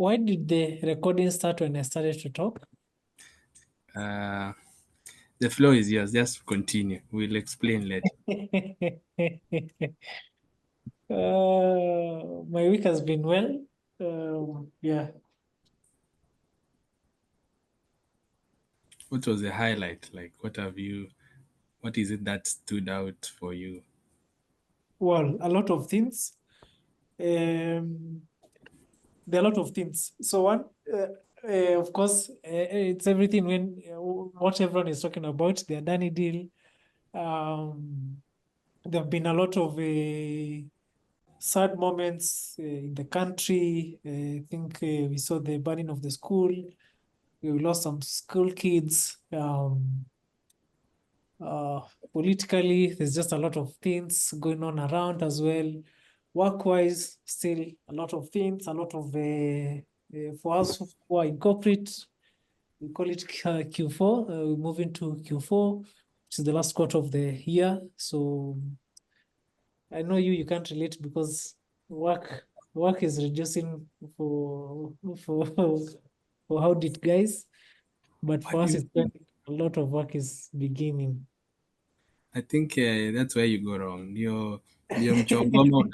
Why did the recording start when I started to talk? The floor is yours. Just continue. We'll explain later. My week has been well. Yeah. What was the highlight? Like, what is it that stood out for you? Well, a lot of things. Um, there are a lot of things. So one, of course, it's everything when what everyone is talking about, the Adani deal. Um, there have been a lot of sad moments in the country. I think we saw the burning of the school. We lost some school kids. Uh, Politically, there's just a lot of things going on around as well. Work-wise, still a lot of things, a lot of for us who are in corporate, we call it Q4. We're moving to Q4, which is the last quarter of the year. So I know you can't relate because work is reducing for for how did guys, but What for do us you it's think? a lot of work is beginning. I think that's where you go wrong. Ndio mchongoma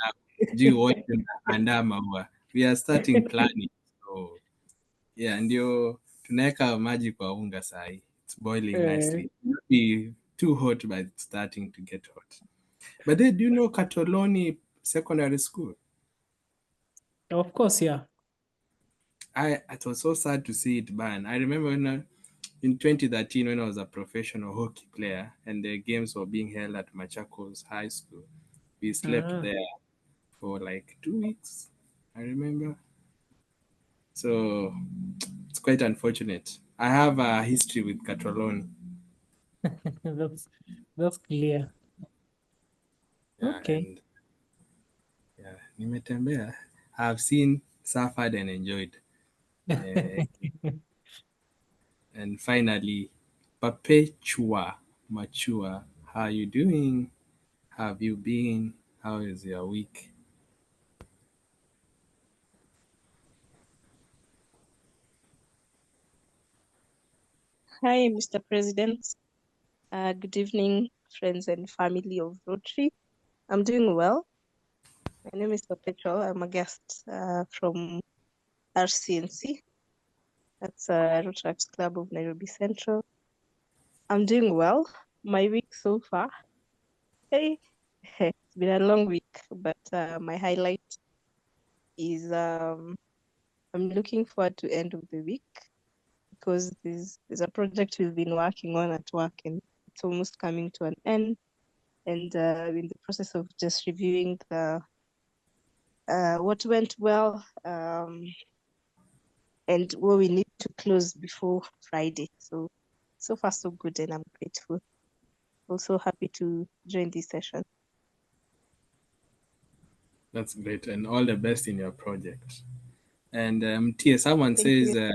juu wote unaandaa maua. We are starting planning. So yeah, ndio tunaweka maji kwa unga sahi. It's boiling nicely. Uh, It will not be too hot, but it's starting to get hot. But then, do you know Katoloni Secondary School? of course, yeah. It was so sad to see it burn. I remember in 2013 when I was a professional hockey player and the games were being held at Machakos High School. We slept Ah. there for like 2 weeks, I remember. So it's quite unfortunate. I have a history with Catalon. that's that's clear. Yeah, Okay. and yeah, nimetembea. I've seen, suffered, and enjoyed. Uh, and finally, Perpetua Mature. How you doing? How have you been? How is your week? Hi, Mr. President. Good evening, friends and family of Rotary. I'm doing well. My name is Perpetual. I'm a guest from RCNC. That's Rotary Club of Nairobi Central. I'm doing well. My week so far, hey, it's been a long week, but my highlight is I'm looking forward to end of the week because there's a project we've been working on at work and it's almost coming to an end. And in the process of just reviewing the what went well and what we need to close before Friday. So far so good, and I'm grateful. Also happy to join this session. That's great, and all the best in your project. And Tia, someone Thank says, you.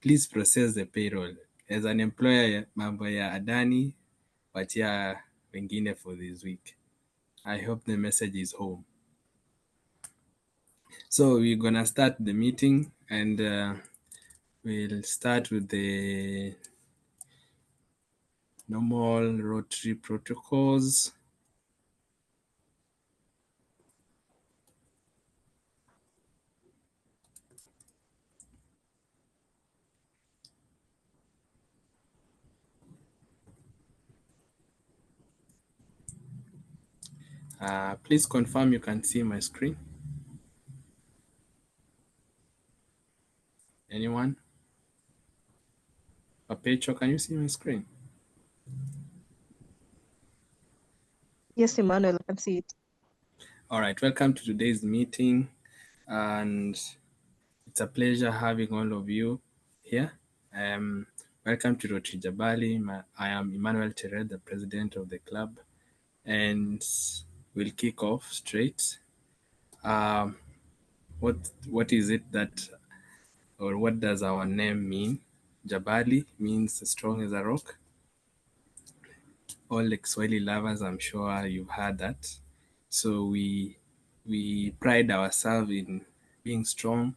please process the payroll. As an employer, mambo ya Adani, watia wengine for this week. I hope the message is home. So we're gonna start the meeting, and we'll start with the normal Rotary protocols. Please confirm you can see my screen. Anyone? Papecho, can you see my screen? Yes, Emmanuel, I can see it. All right, welcome to today's meeting, and it's a pleasure having all of you here. Welcome to Rotary Jabali. I am Emmanuel Tered, the president of the club, and we'll kick off straight. Um, what is it that, or what does our name mean? Jabali means strong as a rock. All the Kiswahili lovers, I'm sure you've heard that. So we pride ourselves in being strong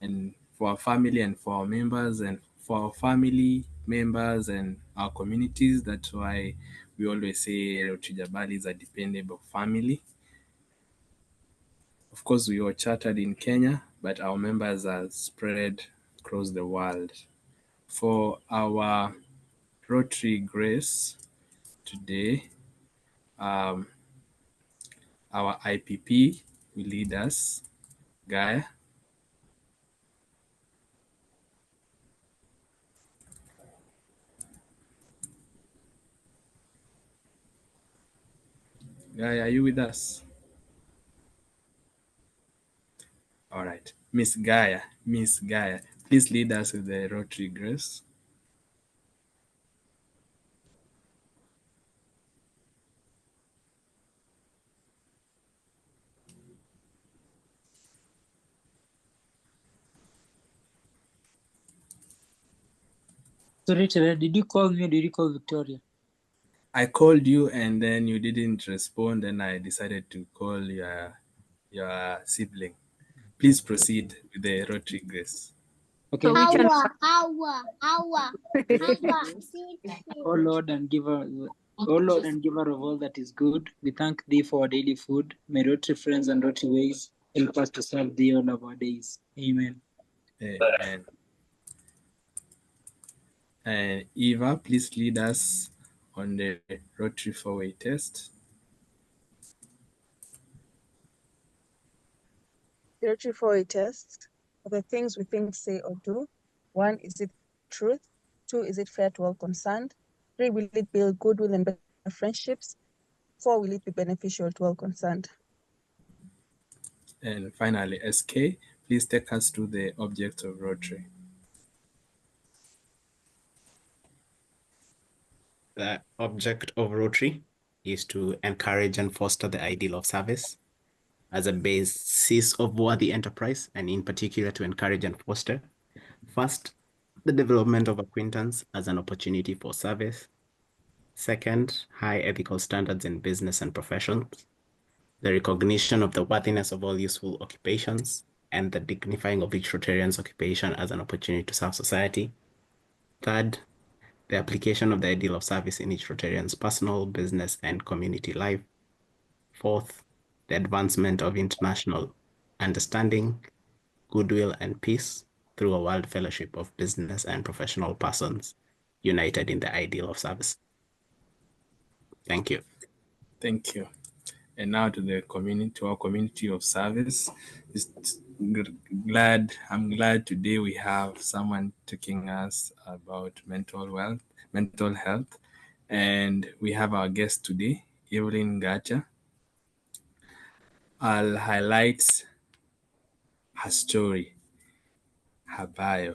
and for our family and for our members and for our family members and our communities. That's why we always say Rotary Jabali is a dependable family. Of course, we are chartered in Kenya, but our members are spread across the world. For our Rotary Grace today, our IPP will lead us, Gaia. Gaia, are you with us? All right. Miss Gaia, please lead us with the Rotary Grace. Sorry, Tere, did you call me or did you call Victoria? I called you and then you didn't respond, and I decided to call your sibling. Please proceed with the Rotary Grace. Okay. So which one? O Lord and giver, O Lord and giver of all that is good, we thank thee for our daily food. May Rotary friends and Rotary ways help us to serve thee all of our days. Amen. Amen. And Eva, please lead us on the Rotary four-way test. The Rotary four-way test are the things we think, say, or do. 1, is it truth? 2, is it fair to all concerned? 3, will it build goodwill and better friendships? 4, will it be beneficial to all concerned? And finally, SK, please take us to the object of Rotary. The object of Rotary is to encourage and foster the ideal of service as a basis of worthy enterprise, and in particular to encourage and foster, first, the development of acquaintance as an opportunity for service. Second, high ethical standards in business and professions, the recognition of the worthiness of all useful occupations, and the dignifying of each Rotarian's occupation as an opportunity to serve society. Third, the application of the ideal of service in each Rotarian's personal, business, and community life. Fourth, the advancement of international understanding, goodwill, and peace through a world fellowship of business and professional persons united in the ideal of service. Thank you. Thank you. And now to the community, to our community of service. I'm glad today we have someone taking us about mental health, and we have our guest today, Evelyn Ngatia. I'll highlight her story, her bio,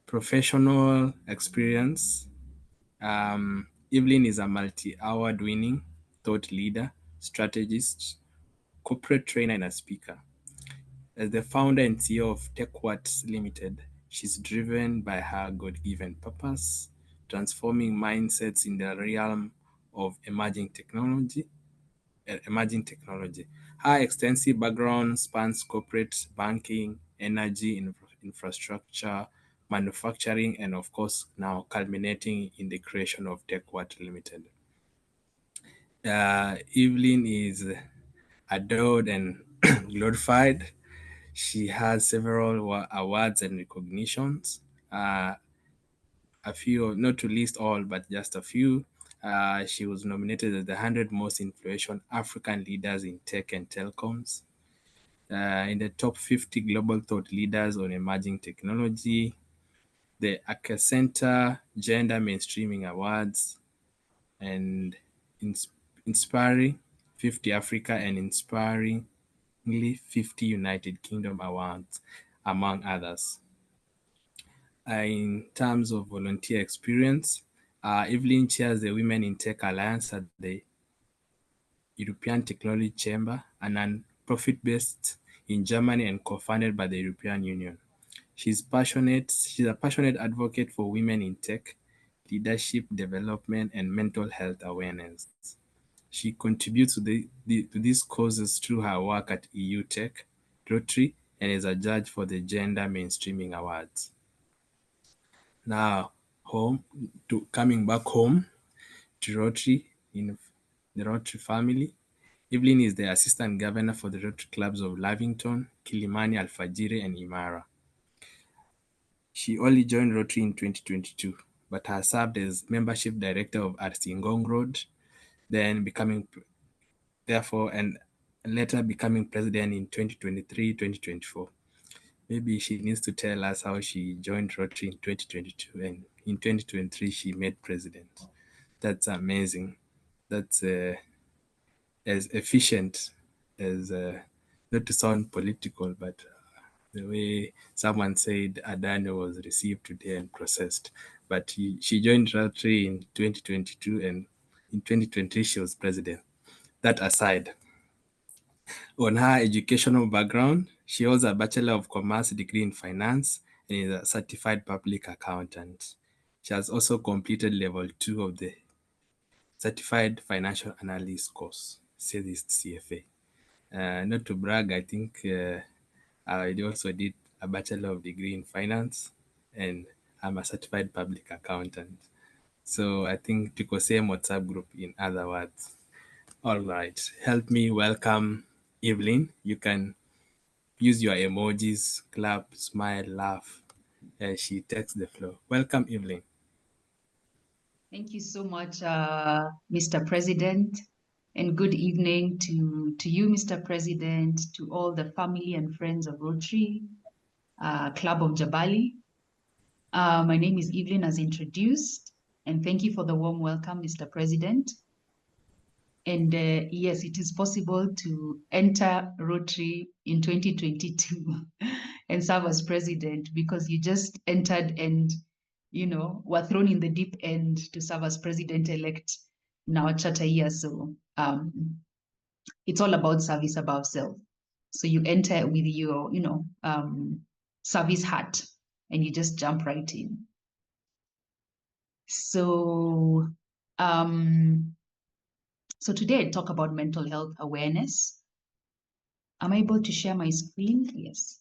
professional experience. Evelyn is a multi-award winning thought leader, strategist, corporate trainer, and a speaker. As the founder and CEO of TechWatt Limited, she's driven by her God-given purpose, transforming mindsets in the realm of emerging technology. Her extensive background spans corporate banking, energy, infrastructure, manufacturing, and of course, now culminating in the creation of TechWatt Limited. Evelyn is adored and glorified. She has several awards and recognitions. A few, not to list all, but just a few. She was nominated as the 100 most influential African leaders in tech and telecoms, in the top 50 global thought leaders on emerging technology, the Center Gender Mainstreaming Awards, and Inspiring 50 Africa and Inspiringly 50 United Kingdom Awards, among others. In terms of volunteer experience, Evelyn chairs the Women in Tech Alliance at the European Technology Chamber, a non-profit based in Germany and co-funded by the European Union. She's a passionate advocate for women in tech, leadership development, and mental health awareness. She contributes to these causes through her work at EU Tech, Rotary, and is a judge for the Gender Mainstreaming Awards. Now, coming back home to Rotary, in the Rotary family, Evelyn is the Assistant Governor for the Rotary Clubs of Lavington, Kilimani, Alfajiri, and Imara. She only joined Rotary in 2022, but has served as Membership Director of RC Ngong Rd, then and later becoming President in 2023-2024. Maybe she needs to tell us how she joined Rotary in 2022 and in 2023 she made President. That's amazing. That's as efficient as, not to sound political, but the way someone said Adano was received today and processed. But she joined Rotary in 2022 and in 2023 she was president. That aside, on her educational background, she holds a Bachelor of Commerce degree in Finance and is a certified public accountant. She has also completed level 2 of the Certified Financial Analyst course, says CFA. Not to brag, I think I also did a Bachelor of Degree in Finance and I'm a certified public accountant. So I think tuko same WhatsApp group, in other words. All right, help me welcome Evelyn. You can use your emojis, clap, smile, laugh. She takes the floor. Welcome, Evelyn. Thank you so much, Mr. President, and good evening to you, Mr. President, to all the family and friends of Rotary Club of Jabali. My name is Evelyn, as introduced, and thank you for the warm welcome, Mr. President. And yes, it is possible to enter Rotary in 2022 and serve as president, because you just entered and were thrown in the deep end to serve as president-elect in our charter year. So it's all about service above self. So you enter with your, service hat, and you just jump right in. So, so today I talk about mental health awareness. Am I able to share my screen? Yes.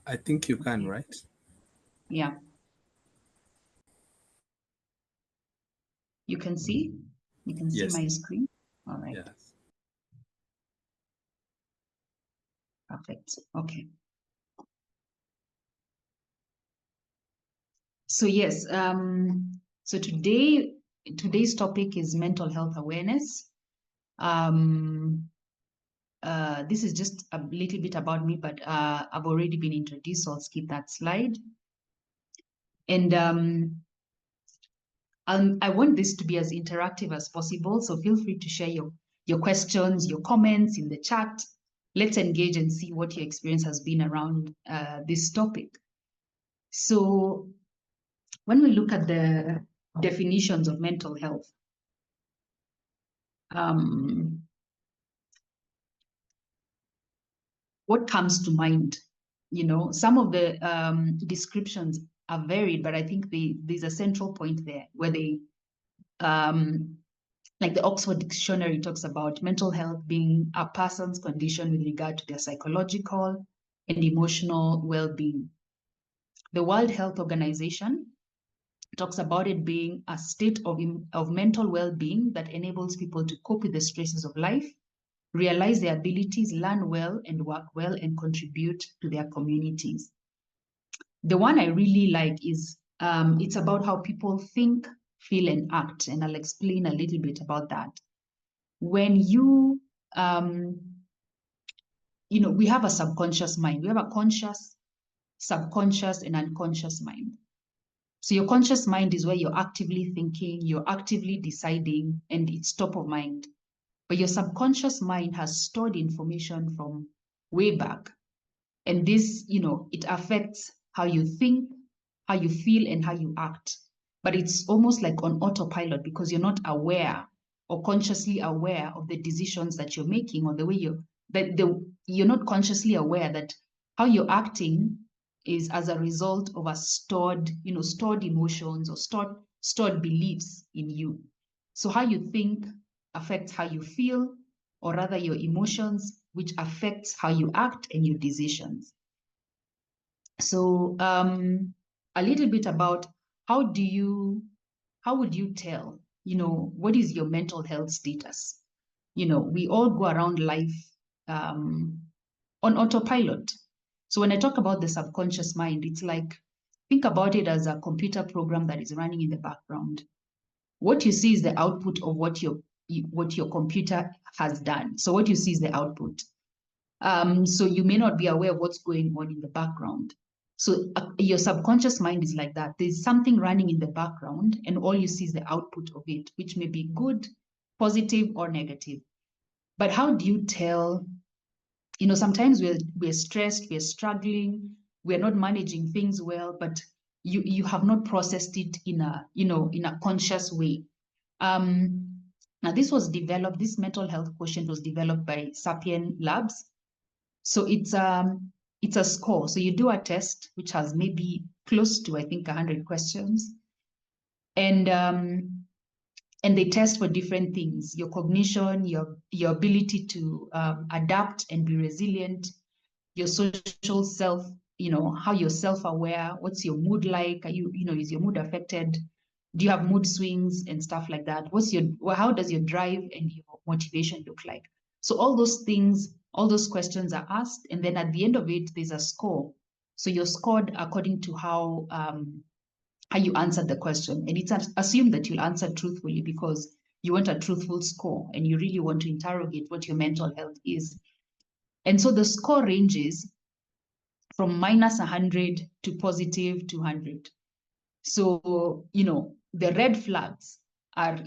I think you can, right? Yeah. You can see? You can see Yes. my screen? All right. Yes. Perfect. Okay. So yes, so today's topic is mental health awareness. This is just a little bit about me, but I've already been introduced, so I'll skip that slide. And I want this to be as interactive as possible, so feel free to share your questions, your comments in the chat. Let's engage and see what your experience has been around this topic. So when we look at the definitions of mental health, what comes to mind? Some of the descriptions are varied, but I think there's a central point there where they, like the Oxford Dictionary talks about mental health being a person's condition with regard to their psychological and emotional well-being. The World Health Organization talks about it being a state of mental well-being that enables people to cope with the stresses of life, realize their abilities, learn well and work well, and contribute to their communities. The one I really like is, it's about how people think, feel, and act, and I'll explain a little bit about that. When you, we have a subconscious mind. We have a conscious, subconscious, and unconscious mind. So your conscious mind is where you're actively thinking, you're actively deciding, and it's top of mind. But your subconscious mind has stored information from way back. And this, it affects how you think, how you feel, and how you act. But it's almost like on autopilot, because you're not aware or consciously aware of the decisions that you're making, or the way you're not consciously aware that how you're acting is as a result of a stored emotions or stored beliefs in you. So how you think affects how you feel, or rather your emotions, which affects how you act and your decisions. So a little bit about how would you tell, what is your mental health status? We all go around life on autopilot. So when I talk about the subconscious mind, it's like, think about it as a computer program that is running in the background. What you see is the output of what your computer has done. So what you see is the output. So you may not be aware of what's going on in the background. So your subconscious mind is like that. There's something running in the background, and all you see is the output of it, which may be good, positive, or negative. But how do you tell? Sometimes we're stressed, we're struggling, we're not managing things well, but you have not processed it in a conscious way. Now this mental health quotient was developed by Sapien Labs. So it's a score. So you do a test which has maybe close to, I think, 100 questions, and they test for different things: your cognition, your ability to adapt and be resilient, your social self, how you're self-aware, what's your mood like? Is your mood affected? Do you have mood swings and stuff like that? How does your drive and your motivation look like? So all those things, all those questions are asked, and then at the end of it, there's a score. So you're scored according to how you answered the question. And it's assumed that you'll answer truthfully because you want a truthful score and you really want to interrogate what your mental health is. And so the score ranges from -100 to +200. So, the red flags are,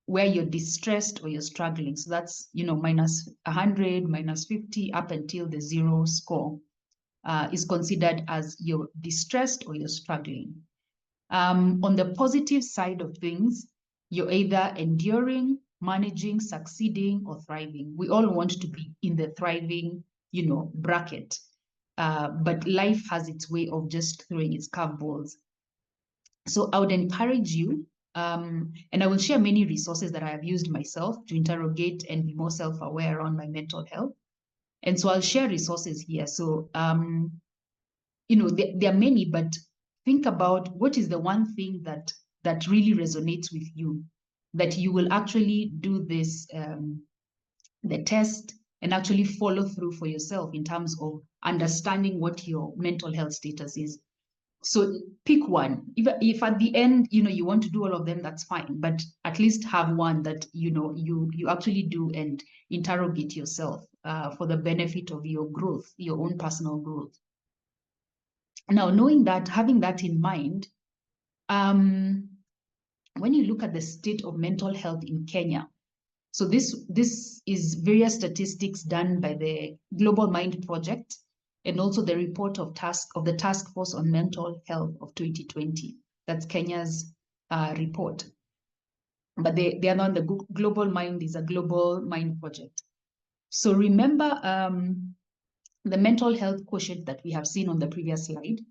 where you're distressed or you're struggling. So that's, -100, -50, up until the 0 score is considered as you're distressed or you're struggling. On the positive side of things, you're either enduring, managing, succeeding, or thriving. We all want to be in the thriving, bracket. But life has its way of just throwing its curveballs. So I would encourage you, and I will share many resources that I have used myself to interrogate and be more self-aware around my mental health. And so I'll share resources here. So, there are many, but think about what is the one thing that really resonates with you, that you will actually do this, the test, and actually follow through for yourself in terms of understanding what your mental health status is. So pick one. If at the end, you want to do all of them, that's fine. But at least have one that, you actually do and interrogate yourself for the benefit of your growth, your own personal growth. Now, knowing that, having that in mind, when you look at the state of mental health in Kenya, so this is various statistics done by the Global Mind Project, and also the report of the Task Force on Mental Health of 2020. That's Kenya's report. But they are not, the Global Mind is a Global Mind Project. So remember the mental health quotient that we have seen on the previous slide.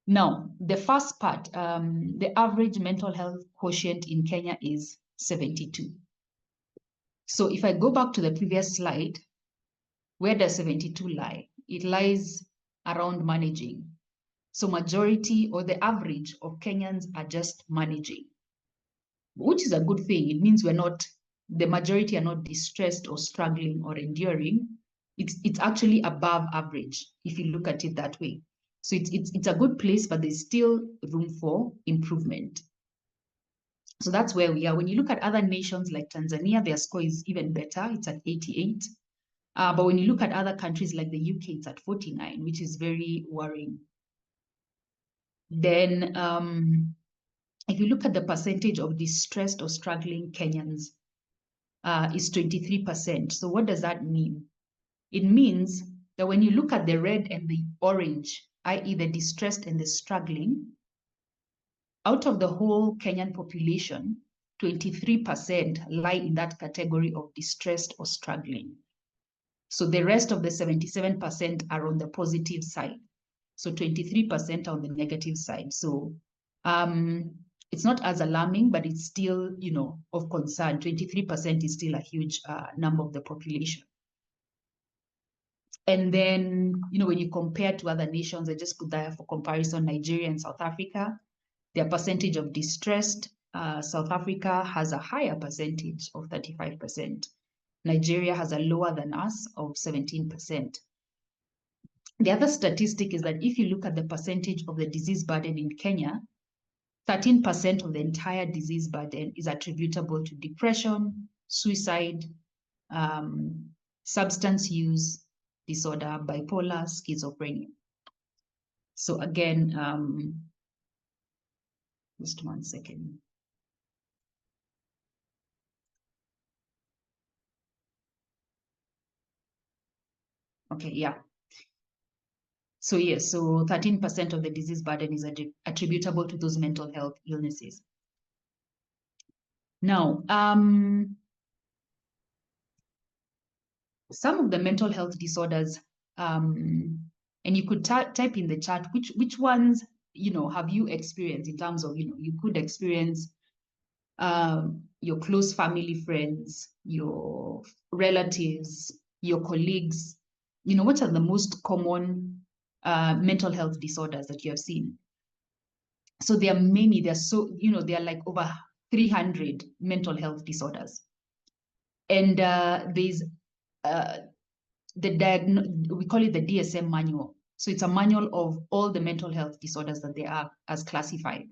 Now, the first part, the average mental health quotient in Kenya is 72. So if I go back to the previous slide, where does 72 lie? It lies around managing. So majority or the average of Kenyans are just managing, which is a good thing. It means the majority are not distressed or struggling or enduring. It's actually above average if you look at it that way. So it's a good place, but there's still room for improvement. So that's where we are. When you look at other nations like Tanzania, their score is even better. It's at 88. But when you look at other countries like the UK, it's at 49, which is very worrying. Then if you look at the percentage of distressed or struggling Kenyans, is 23%. So what does that mean? It means that when you look at the red and the orange, i.e. the distressed and the struggling, out of the whole Kenyan population, 23% lie in that category of distressed or struggling. So the rest of the 77% are on the positive side. So 23% on the negative side. So it's not as alarming, but it's still, of concern. 23% is still a huge number of the population. And then, when you compare to other nations, I just put that for comparison, Nigeria and South Africa, their percentage of distressed, South Africa has a higher percentage of 35%. Nigeria has a lower than us of 17%. The other statistic is that if you look at the percentage of the disease burden in Kenya, 13% of the entire disease burden is attributable to depression, suicide, substance use disorder, bipolar, schizophrenia. So again, just 1 second. Okay, yeah. So yes, so 13% of the disease burden is attributable to those mental health illnesses. Now, some of the mental health disorders, and you could type in the chat, which ones, have you experienced in terms of, you could experience your close family friends, your relatives, your colleagues, what are the most common mental health disorders that you have seen? So there are many, there are like over 300 mental health disorders. And there's we call it the DSM manual. So it's a manual of all the mental health disorders that they are as classified.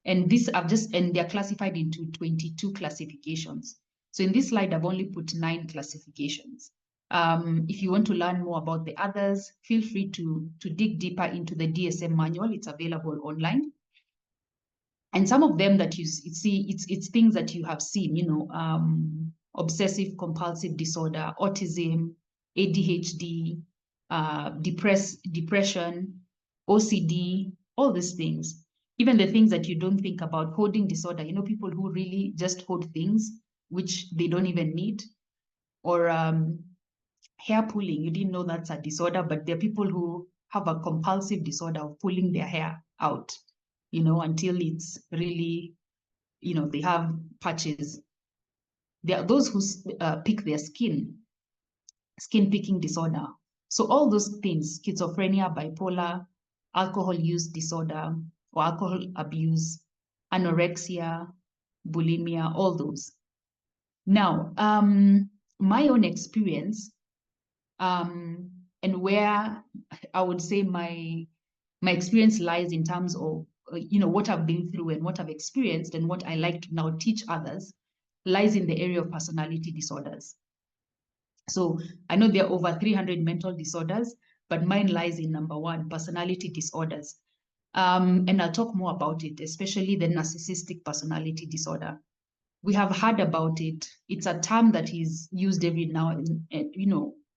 And they're classified into 22 classifications. So in this slide, I've only put 9 classifications. If you want to learn more about the others, feel free to dig deeper into the DSM manual. It's available online. And some of them that you see, it's things that you have seen, obsessive compulsive disorder, autism, ADHD, depression, OCD, all these things. Even the things that you don't think about, hoarding disorder, people who really just hoard things which they don't even need, or hair pulling. You didn't know that's a disorder, but there are people who have a compulsive disorder of pulling their hair out, until it's really, they have patches. There are those who pick their skin picking disorder. So all those things, schizophrenia, bipolar, alcohol use disorder or alcohol abuse, anorexia, bulimia, all those. Now, my own experience, and where I would say my experience lies in terms of, what I've been through and what I've experienced and what I like to now teach others, lies in the area of personality disorders. So I know there are over 300 mental disorders, but mine lies in number 1, personality disorders. And I'll talk more about it, especially the narcissistic personality disorder. We have heard about it. It's a term that is used every now and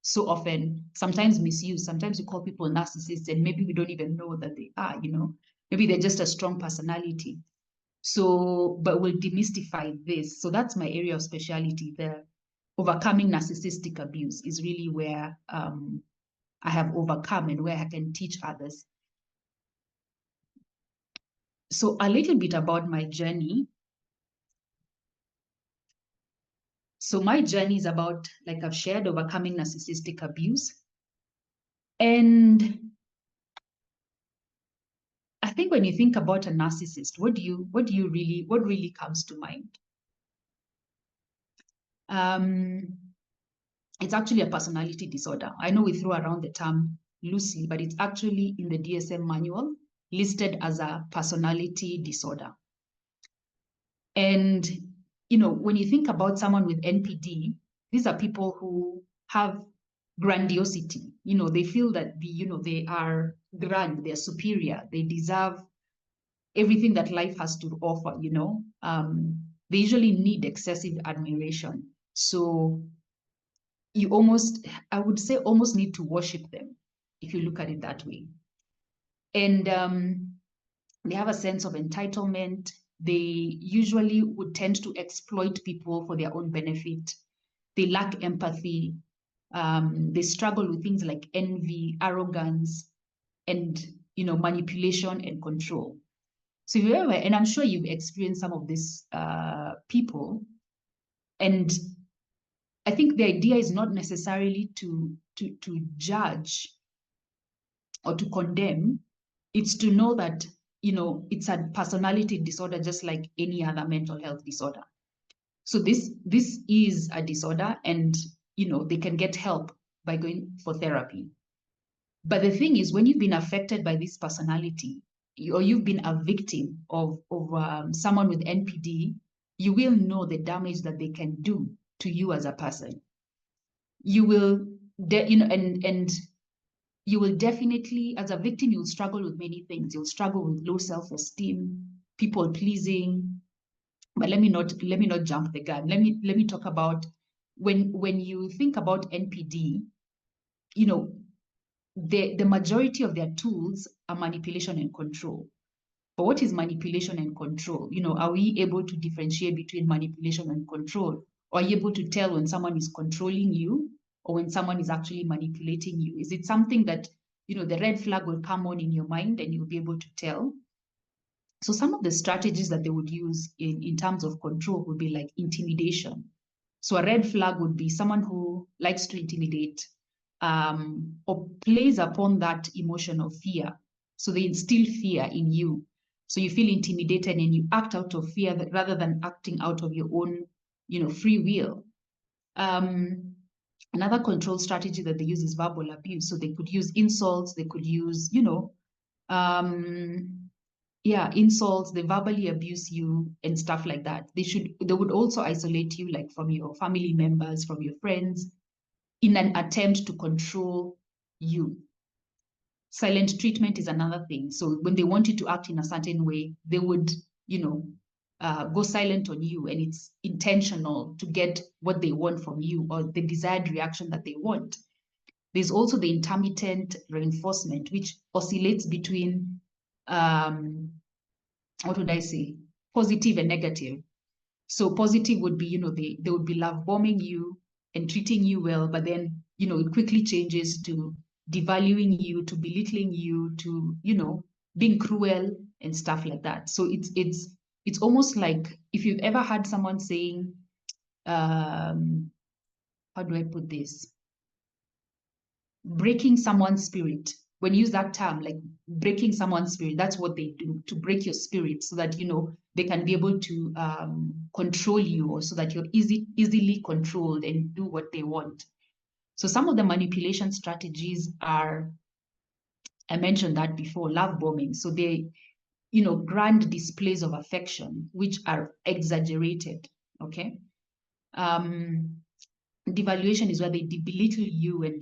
so often, sometimes misused. Sometimes we call people narcissists and maybe we don't even know that they are, maybe they're just a strong personality. So, but we'll demystify this. So that's my area of specialty there. Overcoming narcissistic abuse is really where I have overcome and where I can teach others. So a little bit about my journey. So my journey is about, like I've shared, overcoming narcissistic abuse. And I think when you think about a narcissist, what really comes to mind? It's actually a personality disorder. I know we throw around the term loosely, but it's actually in the DSM manual listed as a personality disorder. And, when you think about someone with NPD, these are people who have grandiosity. They feel that they are grand, they're superior, they deserve everything that life has to offer. They usually need excessive admiration. So you I would say almost need to worship them, if you look at it that way. And they have a sense of entitlement. They usually would tend to exploit people for their own benefit. They lack empathy. They struggle with things like envy, arrogance, and manipulation and control. So if you ever, and I'm sure you've experienced some of these people, and I think the idea is not necessarily to judge or to condemn. It's to know that it's a personality disorder, just like any other mental health disorder. So this is a disorder, and they can get help by going for therapy. But the thing is, when you've been affected by this personality, or you've been a victim of someone with NPD, you will know the damage that they can do to you as a person. You will, and you will definitely, as a victim, you'll struggle with many things. You'll struggle with low self-esteem, people pleasing. But let me not jump the gun. Let me talk about when you think about NPD, the majority of their tools are manipulation and control. But what is manipulation and control? Are we able to differentiate between manipulation and control? Or are you able to tell when someone is controlling you or when someone is actually manipulating you? Is it something that, the red flag will come on in your mind and you'll be able to tell? So some of the strategies that they would use in terms of control would be like intimidation. So a red flag would be someone who likes to intimidate, or plays upon that emotion of fear. So they instill fear in you. So you feel intimidated and you act out of fear rather than acting out of your own, free will. Another control strategy that they use is verbal abuse. So they could use insults, they could use, insults, they verbally abuse you and stuff like that. They would also isolate you, like from your family members, from your friends, in an attempt to control you. Silent treatment is another thing. So when they want you to act in a certain way, they would, go silent on you, and it's intentional to get what they want from you or the desired reaction that they want. There's also the intermittent reinforcement, which oscillates between, what would I say, positive and negative. So positive would be, they would be love bombing you and treating you well, but then, it quickly changes to devaluing you, to belittling you, to, being cruel and stuff like that. So it's almost like if you've ever had someone saying, how do I put this? Breaking someone's spirit. When you use that term, like breaking someone's spirit, that's what they do, to break your spirit so that, they can be able to control you, or so that you're easily controlled and do what they want. So some of the manipulation strategies are, I mentioned that before, love bombing. So they, grand displays of affection, which are exaggerated, okay? Devaluation is where they belittle you, and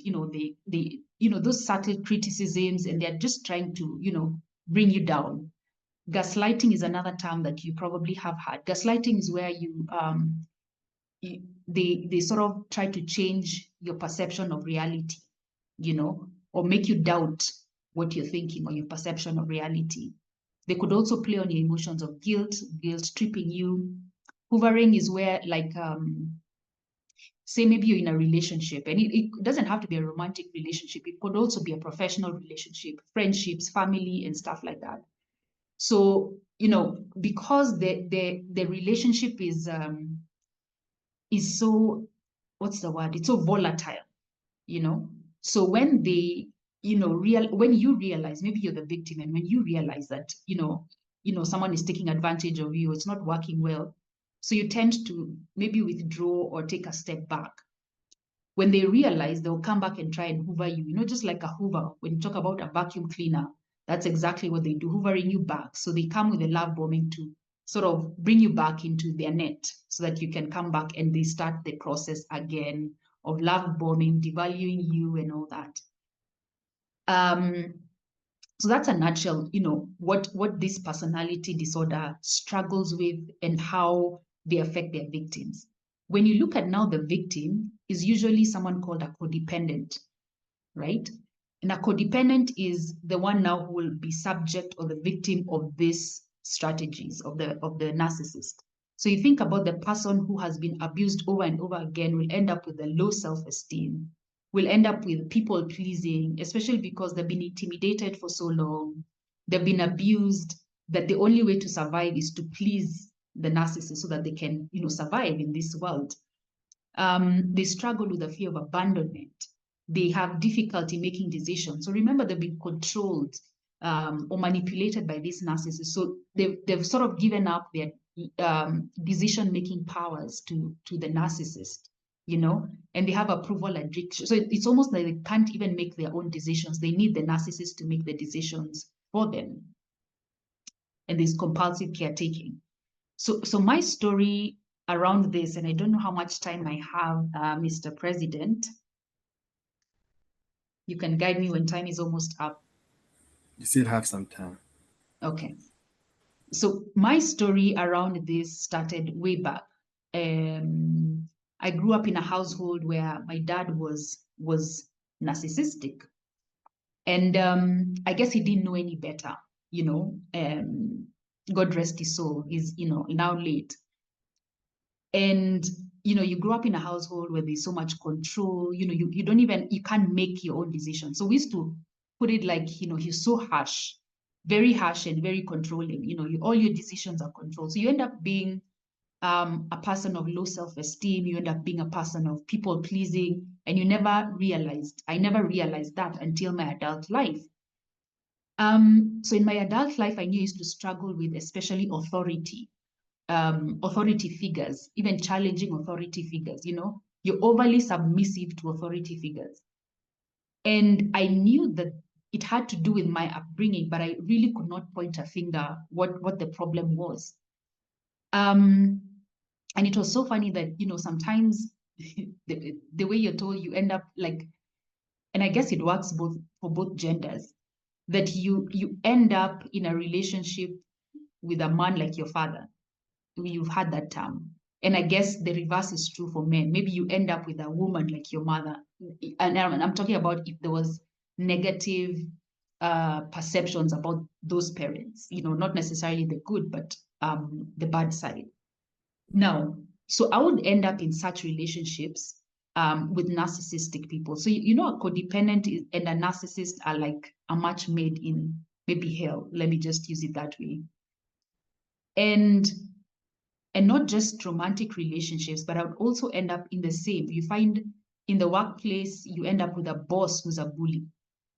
they those subtle criticisms, and they're just trying to bring you down. Gaslighting is another term that you probably have heard. Gaslighting is where they sort of try to change your perception of reality, or make you doubt what you're thinking or your perception of reality. They could also play on your emotions of guilt tripping you. Hoovering is where, like, say maybe you're in a relationship, and it doesn't have to be a romantic relationship. It could also be a professional relationship, friendships, family, and stuff like that. So, because the relationship is so, what's the word? It's so volatile, So when they, when you realize, maybe you're the victim, and when you realize that, someone is taking advantage of you, it's not working well. So you tend to maybe withdraw or take a step back. When they realize, they'll come back and try and hoover you, just like a hoover. When you talk about a vacuum cleaner, that's exactly what they do, hoovering you back. So they come with a love bombing to sort of bring you back into their net so that you can come back, and they start the process again of love bombing, devaluing you, and all that. So that's a nutshell, what this personality disorder struggles with and how they affect their victims. When you look at now, the victim is usually someone called a codependent, right? And a codependent is the one now who will be subject or the victim of these strategies of the narcissist. So you think about the person who has been abused over and over again will end up with a low self-esteem, will end up with people pleasing, especially because they've been intimidated for so long. They've been abused, that the only way to survive is to please the narcissist so that they can, survive in this world. They struggle with the fear of abandonment. They have difficulty making decisions. So remember, they've been controlled or manipulated by these narcissists. So they've sort of given up their decision-making powers to the narcissist, and they have approval addiction. So it's almost like they can't even make their own decisions. They need the narcissist to make the decisions for them. And there's compulsive caretaking. So my story around this, and I don't know how much time I have, Mr. President. You can guide me when time is almost up. You still have some time. Okay. So my story around this started way back. I grew up in a household where my dad was narcissistic. And I guess he didn't know any better, God rest his soul, he's, now late. And, you grow up in a household where there's so much control, you can't make your own decisions. So we used to put it like, he's so harsh, very harsh and very controlling, all your decisions are controlled. So you end up being a person of low self-esteem, you end up being a person of people pleasing, and I never realized that until my adult life. So in my adult life, I knew I used to struggle with especially authority figures, even challenging authority figures, you're overly submissive to authority figures. And I knew that it had to do with my upbringing, but I really could not point a finger what the problem was. And it was so funny that, sometimes the way you're told, you end up like, and I guess it works for both genders, that you end up in a relationship with a man like your father. You've had that term. And I guess the reverse is true for men. Maybe you end up with a woman like your mother. And I'm talking about if there was negative perceptions about those parents, not necessarily the good, but the bad side. Now, so I would end up in such relationships with narcissistic people. So, a codependent and a narcissist are like a match made in maybe hell. Let me just use it that way. And not just romantic relationships, but I would also end up in the same. You find in the workplace, you end up with a boss who's a bully.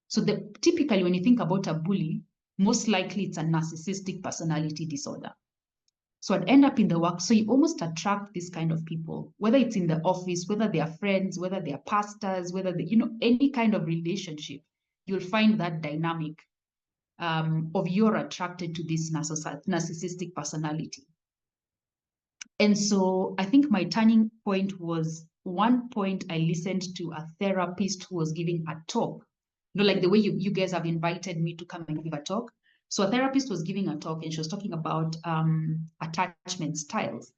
So typically when you think about a bully, most likely it's a narcissistic personality disorder. So I'd end up in the work. So you almost attract this kind of people, whether it's in the office, whether they are friends, whether they are pastors, whether they, any kind of relationship, you'll find that dynamic of you're attracted to this narcissistic personality. And so I think my turning point was one point I listened to a therapist who was giving a talk, like the way you guys have invited me to come and give a talk. So a therapist was giving a talk and she was talking about attachment styles.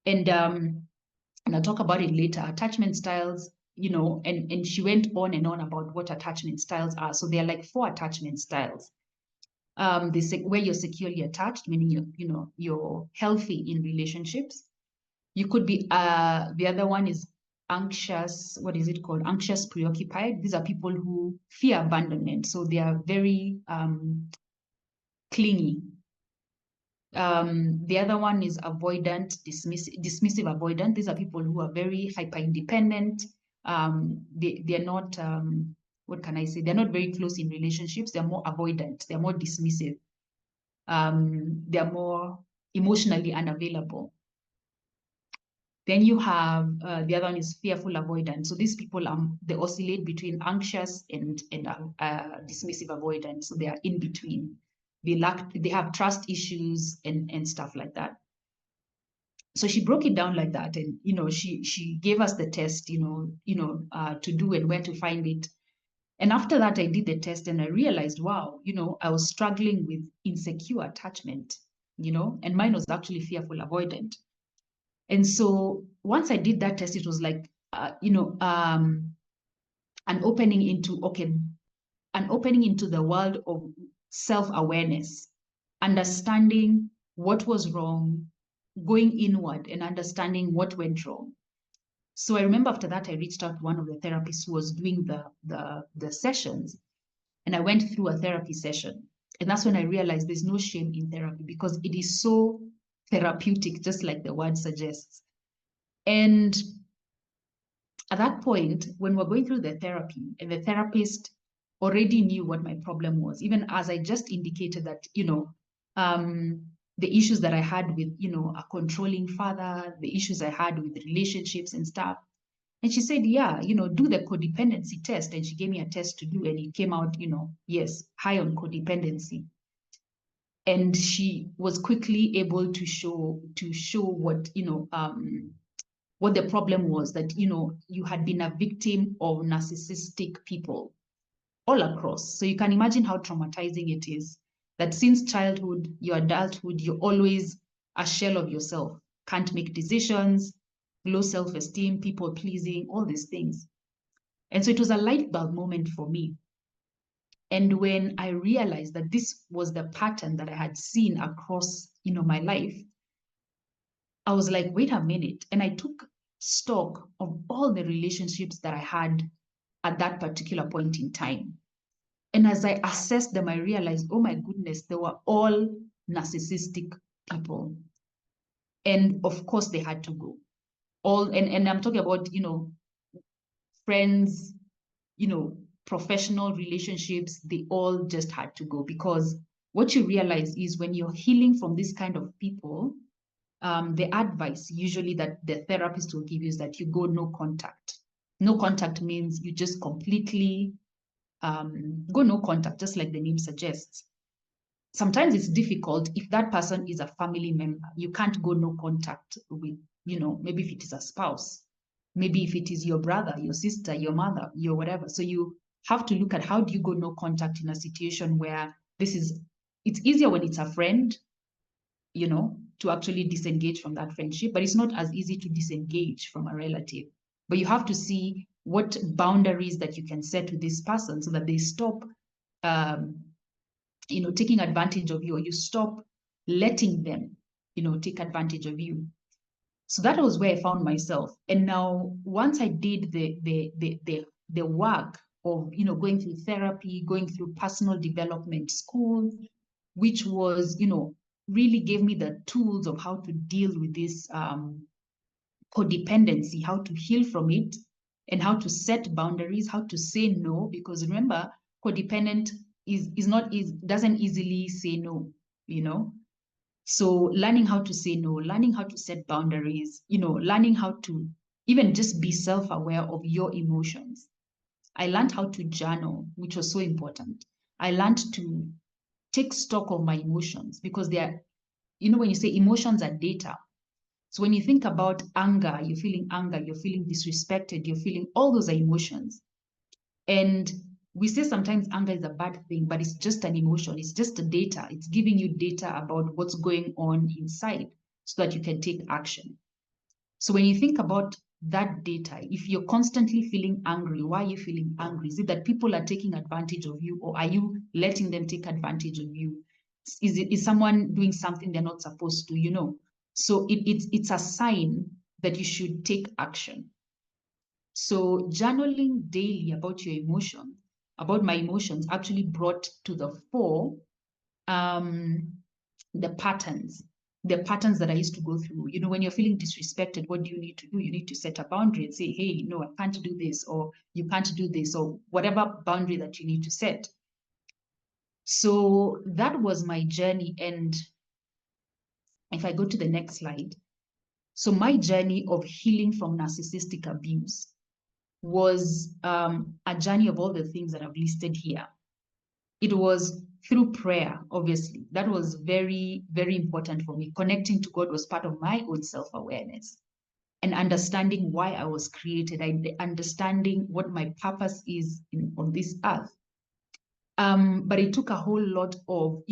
And I'll talk about it later. Attachment styles, and she went on and on about what attachment styles are. So there are like 4 attachment styles. Where you're securely attached, meaning you're healthy in relationships. You could be the other one is anxious. What is it called? Anxious preoccupied. These are people who fear abandonment, so they are very clingy. The other one is avoidant, dismissive avoidant. These are people who are very hyper independent. They're not what can I say? They're not very close in relationships. They're more avoidant. They're more dismissive. They're more emotionally unavailable. Then you have the other one is fearful avoidant. So these people they oscillate between anxious and dismissive avoidant. So they are in between. They have trust issues and stuff like that. So she broke it down like that, and she gave us the test, to do and where to find it. And after that, I did the test and I realized, wow, I was struggling with insecure attachment, and mine was actually fearful avoidant. And so once I did that test, it was like, an opening into the world of self-awareness, understanding what was wrong, going inward and understanding what went wrong. So I remember after that, I reached out to one of the therapists who was doing the sessions, and I went through a therapy session. And that's when I realized there's no shame in therapy because it is so therapeutic, just like the word suggests. And at that point, when we're going through the therapy, and the therapist already knew what my problem was, even as I just indicated that, the issues that I had with, a controlling father, the issues I had with relationships and stuff. And she said, yeah, do the codependency test. And she gave me a test to do, and it came out, yes, high on codependency. And she was quickly able to show what the problem was, that, you had been a victim of narcissistic people all across. So you can imagine how traumatizing it is that since childhood, your adulthood, you're always a shell of yourself, can't make decisions, low self-esteem, people pleasing, all these things. And so it was a light bulb moment for me. And when I realized that this was the pattern that I had seen across, my life, I was like, wait a minute. And I took stock of all the relationships that I had at that particular point in time. And as I assessed them, I realized, oh my goodness, they were all narcissistic people. And of course, they had to go. And I'm talking about, friends, professional relationships, they all just had to go, because what you realize is when you're healing from this kind of people, the advice usually that the therapist will give you is that you go no contact. No contact means you just completely go no contact, just like the name suggests. Sometimes it's difficult if that person is a family member. You can't go no contact with, maybe if it is a spouse, maybe if it is your brother, your sister, your mother, your whatever. So you have to look at how do you go no contact in a situation where it's easier when it's a friend, to actually disengage from that friendship, but it's not as easy to disengage from a relative. But you have to see what boundaries that you can set with this person so that they stop, taking advantage of you, or you stop letting them, take advantage of you. So that was where I found myself. And now, once I did the work of, going through therapy, going through personal development school, which was, really gave me the tools of how to deal with this codependency, how to heal from it, and how to set boundaries, how to say no. Because remember, codependent doesn't easily say no, So learning how to say no, learning how to set boundaries, learning how to even just be self-aware of your emotions. I learned how to journal, which was so important. I learned to take stock of my emotions, because when you say emotions are data. So when you think about anger, you're feeling disrespected, you're feeling all those are emotions. And we say sometimes anger is a bad thing, but it's just an emotion. It's just a data. It's giving you data about what's going on inside so that you can take action. So when you think about that data, if you're constantly feeling angry, why are you feeling angry? Is it that people are taking advantage of you, or are you letting them take advantage of you? Is someone doing something they're not supposed to, So it's a sign that you should take action. So journaling daily about your emotions, about my emotions, actually brought to the fore the patterns that I used to go through. When you're feeling disrespected, what do you need to do? You need to set a boundary and say, hey, no, I can't do this, or you can't do this, or whatever boundary that you need to set. So that was my journey. And if I go to the next slide, so my journey of healing from narcissistic abuse was a journey of all the things that I've listed here. It was through prayer, obviously. That was very, very important for me. Connecting to God was part of my own self-awareness and understanding why I was created, and understanding what my purpose is on this earth. But it took a whole lot of,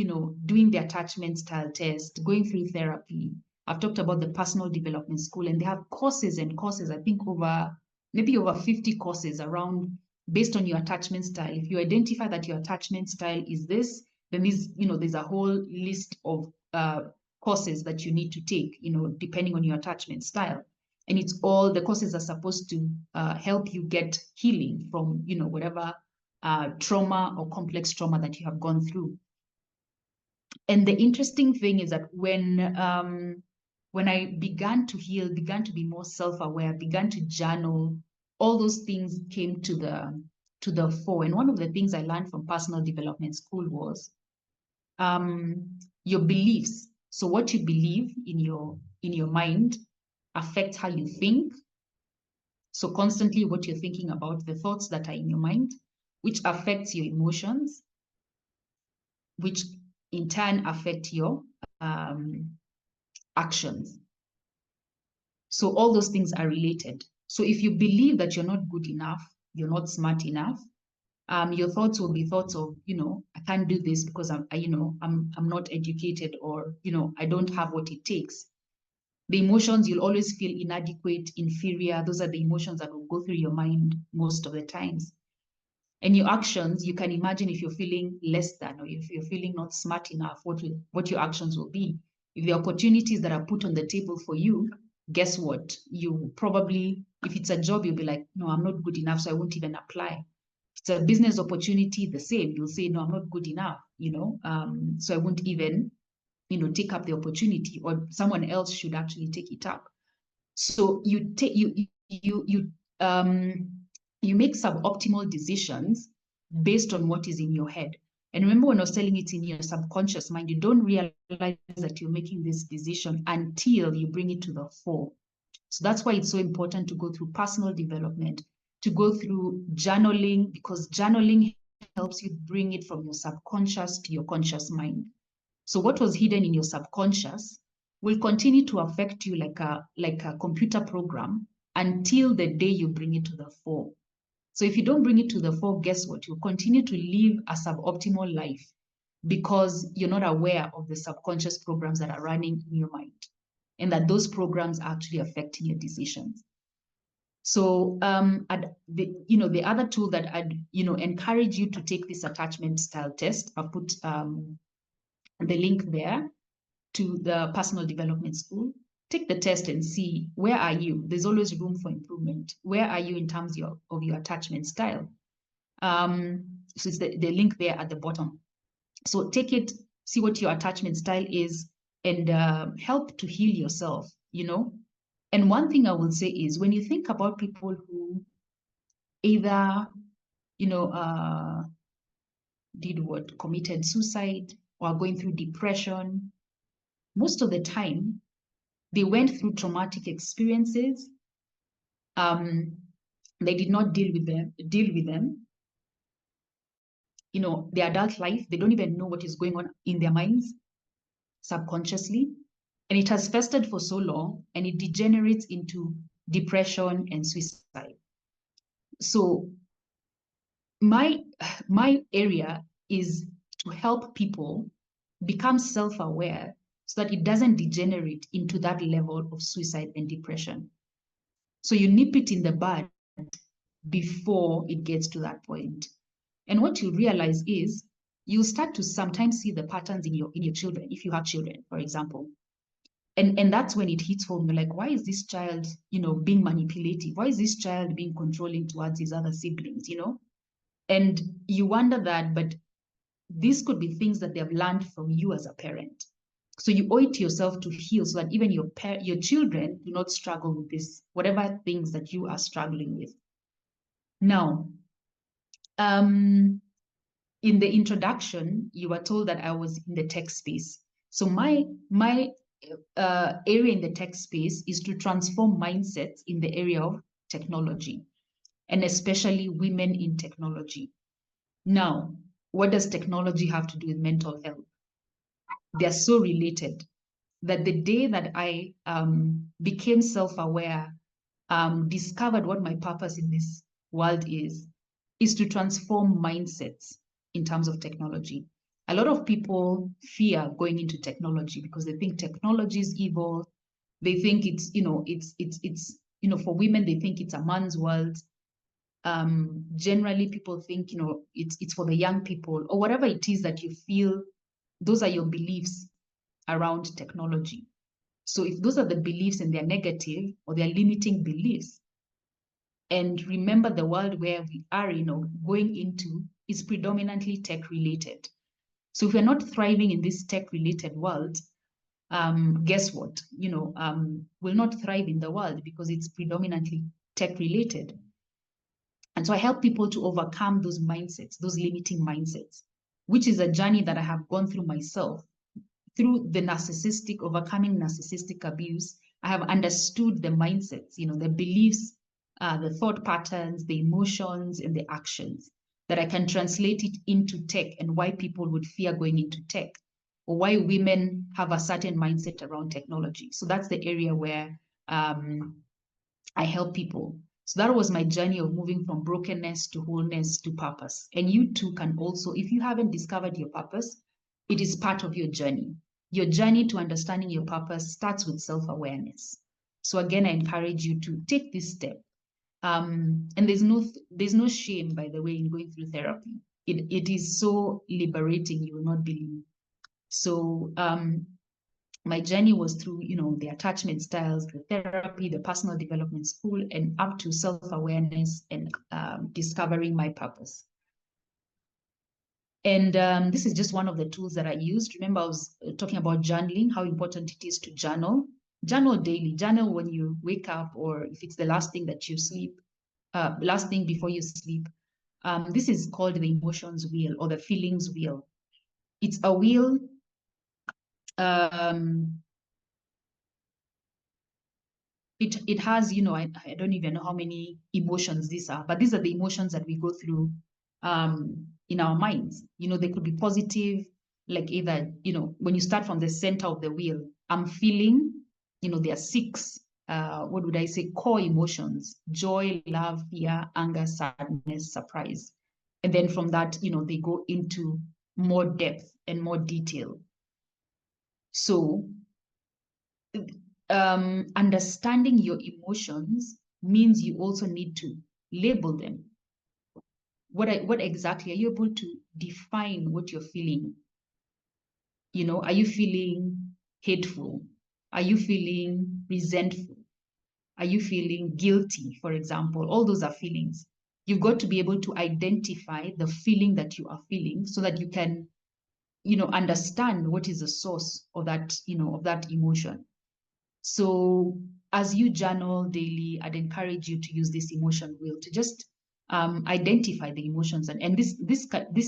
doing the attachment style test, going through therapy. I've talked about the personal development school, and they have courses and courses, I think maybe over 50 courses around based on your attachment style. If you identify that your attachment style is this, then there's a whole list of courses that you need to take, depending on your attachment style. And it's all, the courses are supposed to help you get healing from, whatever trauma or complex trauma that you have gone through. And the interesting thing is that when I began to heal, began to be more self-aware, began to journal, all those things came to the fore. And one of the things I learned from personal development school was your beliefs. So what you believe in your mind affects how you think. So constantly what you're thinking about, the thoughts that are in your mind, which affects your emotions, which in turn affect your actions. So all those things are related. So if you believe that you're not good enough, you're not smart enough, your thoughts will be thoughts of, I can't do this because I'm not educated, or, I don't have what it takes. The emotions, you'll always feel inadequate, inferior. Those are the emotions that will go through your mind most of the times. And your actions, you can imagine if you're feeling less than, or if you're feeling not smart enough, what your actions will be. If the opportunities that are put on the table for you, guess what? You probably, if it's a job, you'll be like, no, I'm not good enough, so I won't even apply. If it's a business opportunity, the same. You'll say, no, I'm not good enough, so I won't even, take up the opportunity, or someone else should actually take it up. So you make suboptimal decisions based on what is in your head. And remember, when I was telling it in your subconscious mind, you don't realize that you're making this decision until you bring it to the fore. So that's why it's so important to go through personal development, to go through journaling, because journaling helps you bring it from your subconscious to your conscious mind. So what was hidden in your subconscious will continue to affect you like a computer program until the day you bring it to the fore. So if you don't bring it to the fore, guess what? You'll continue to live a suboptimal life because you're not aware of the subconscious programs that are running in your mind, and that those programs are actually affecting your decisions. So the other tool that I'd encourage you to take this attachment style test. I'll put the link there to the personal development school. Take the test and see, where are you? There's always room for improvement. Where are you in terms of your attachment style? So it's the link there at the bottom. So take it, see what your attachment style is, and help to heal yourself, And one thing I will say is, when you think about people who either, committed suicide, or are going through depression, most of the time, they went through traumatic experiences. They did not deal with them. Their adult life, they don't even know what is going on in their minds subconsciously. And it has festered for so long, and it degenerates into depression and suicide. So my area is to help people become self-aware so that it doesn't degenerate into that level of suicide and depression. So you nip it in the bud before it gets to that point. And what you realize is, you'll start to sometimes see the patterns in your children, if you have children, for example. And that's when it hits home. You're like, why is this child, being manipulative? Why is this child being controlling towards his other siblings, And you wonder that, but these could be things that they have learned from you as a parent. So you owe it to yourself to heal, so that even your children do not struggle with this, whatever things that you are struggling with. Now, in the introduction, you were told that I was in the tech space. So my area in the tech space is to transform mindsets in the area of technology, and especially women in technology. Now, what does technology have to do with mental health? They're so related that the day that I became self-aware, discovered what my purpose in this world is to transform mindsets in terms of technology. A lot of people fear going into technology because they think technology is evil. They think it's for women, they think it's a man's world. Generally, people think, it's for the young people, or whatever it is that you feel, those are your beliefs around technology. So if those are the beliefs and they're negative or they're limiting beliefs, and remember the world where we are, going into is predominantly tech related. So if we're not thriving in this tech related world, guess what? Will not thrive in the world because it's predominantly tech related. And so I help people to overcome those mindsets, those limiting mindsets, which is a journey that I have gone through myself. Through the overcoming narcissistic abuse, I have understood the mindsets, the beliefs, the thought patterns, the emotions, and the actions that I can translate it into tech and why people would fear going into tech or why women have a certain mindset around technology. So that's the area where I help people. So that was my journey of moving from brokenness to wholeness to purpose. And you too can also, if you haven't discovered your purpose, it is part of your journey. Your journey to understanding your purpose starts with self-awareness. So again, I encourage you to take this step. And there's no shame, by the way, in going through therapy. It is so liberating, you will not believe. So my journey was through, the attachment styles, the therapy, the personal development school, and up to self-awareness and discovering my purpose. And this is just one of the tools that I used. Remember, I was talking about journaling, how important it is to journal. Journal daily, journal when you wake up, or if it's the last thing that you sleep, last thing before you sleep. This is called the emotions wheel or the feelings wheel. It's a wheel. It has, I don't even know how many emotions these are, but these are the emotions that we go through in our minds. They could be positive, like either, when you start from the center of the wheel, I'm feeling, there are 6, what would I say, core emotions: joy, love, fear, anger, sadness, surprise. And then from that, they go into more depth and more detail. So understanding your emotions means you also need to label them. What exactly are you able to define what you're feeling? Are you feeling hateful? Are you feeling resentful? Are you feeling guilty, for example? All those are feelings. You've got to be able to identify the feeling that you are feeling so that you can, understand what is the source of that, of that emotion. So as you journal daily, I'd encourage you to use this emotion wheel to just identify the emotions. And this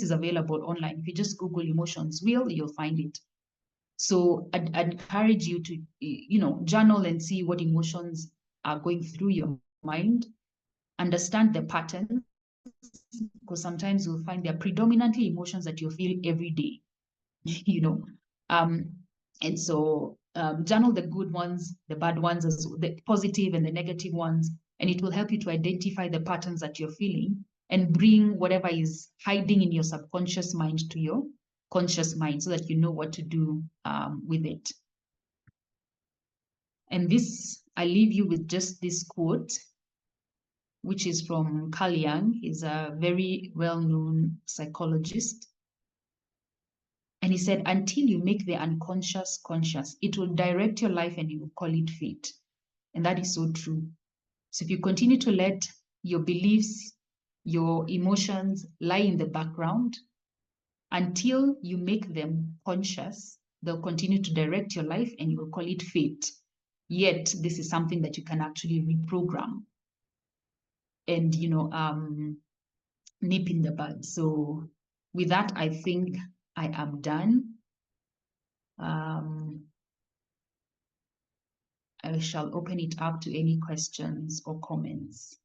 is available online. If you just Google emotions wheel, you'll find it. So I'd encourage you to, journal and see what emotions are going through your mind, understand the patterns, because sometimes you'll find they're predominantly emotions that you feel every day, and so journal the good ones, the bad ones, the positive and the negative ones, and it will help you to identify the patterns that you're feeling and bring whatever is hiding in your subconscious mind to your conscious mind so that you know what to do with it. And this, I leave you with just this quote, which is from Carl Jung. He's a very well-known psychologist. And he said, until you make the unconscious conscious, it will direct your life and you will call it fate. And that is so true. So if you continue to let your beliefs, your emotions lie in the background, until you make them conscious, they'll continue to direct your life and you will call it fate. Yet this is something that you can actually reprogram and, nip in the bud. So with that, I think I am done. I shall open it up to any questions or comments.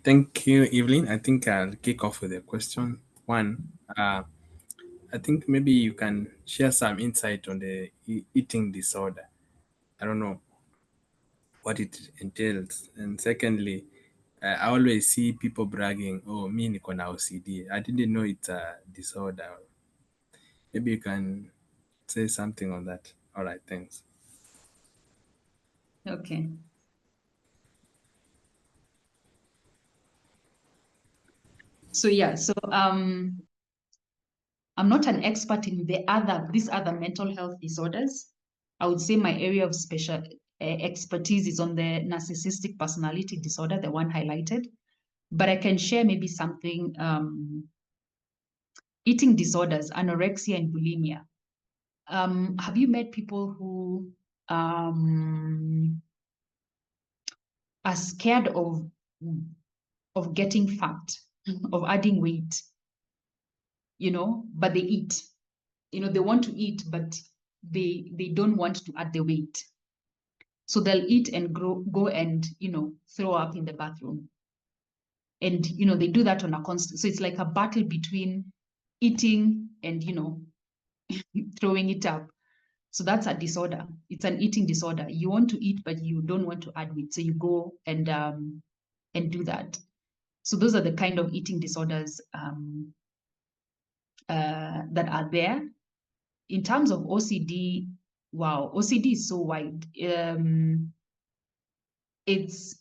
Thank you, Evelyn. I think I'll kick off with a question. One, I think maybe you can share some insight on the eating disorder. I don't know what it entails. And secondly, I always see people bragging, oh, me niko na OCD. I didn't know it's a disorder. Maybe you can say something on that. All right, thanks. Okay. So yeah, so I'm not an expert in these other mental health disorders. I would say my area of special expertise is on the narcissistic personality disorder, the one highlighted. But I can share maybe something, eating disorders, anorexia and bulimia. Have you met people who are scared of getting fat, of adding weight, but they eat? They want to eat, but they don't want to add the weight. So they'll eat and go and, throw up in the bathroom. And, they do that on a constant. So it's like a battle between eating and, throwing it up. So that's a disorder. It's an eating disorder. You want to eat, but you don't want to add weight. So you go and do that. So those are the kind of eating disorders that are there. In terms of OCD, wow, OCD is so wide. It's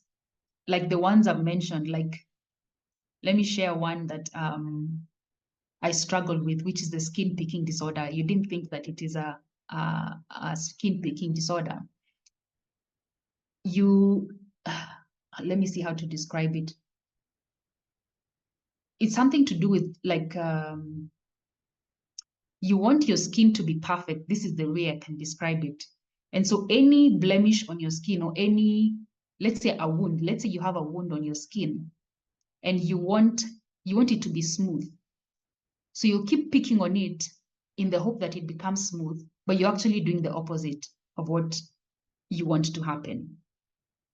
like the ones I've mentioned. Like, let me share one that I struggled with, which is the skin picking disorder. You didn't think that it is a skin picking disorder. Let me see how to describe it. It's something to do with like, you want your skin to be perfect. This is the way I can describe it. And so any blemish on your skin or any, let's say a wound, let's say you have a wound on your skin and you want it to be smooth. So you'll keep picking on it in the hope that it becomes smooth, but you're actually doing the opposite of what you want to happen.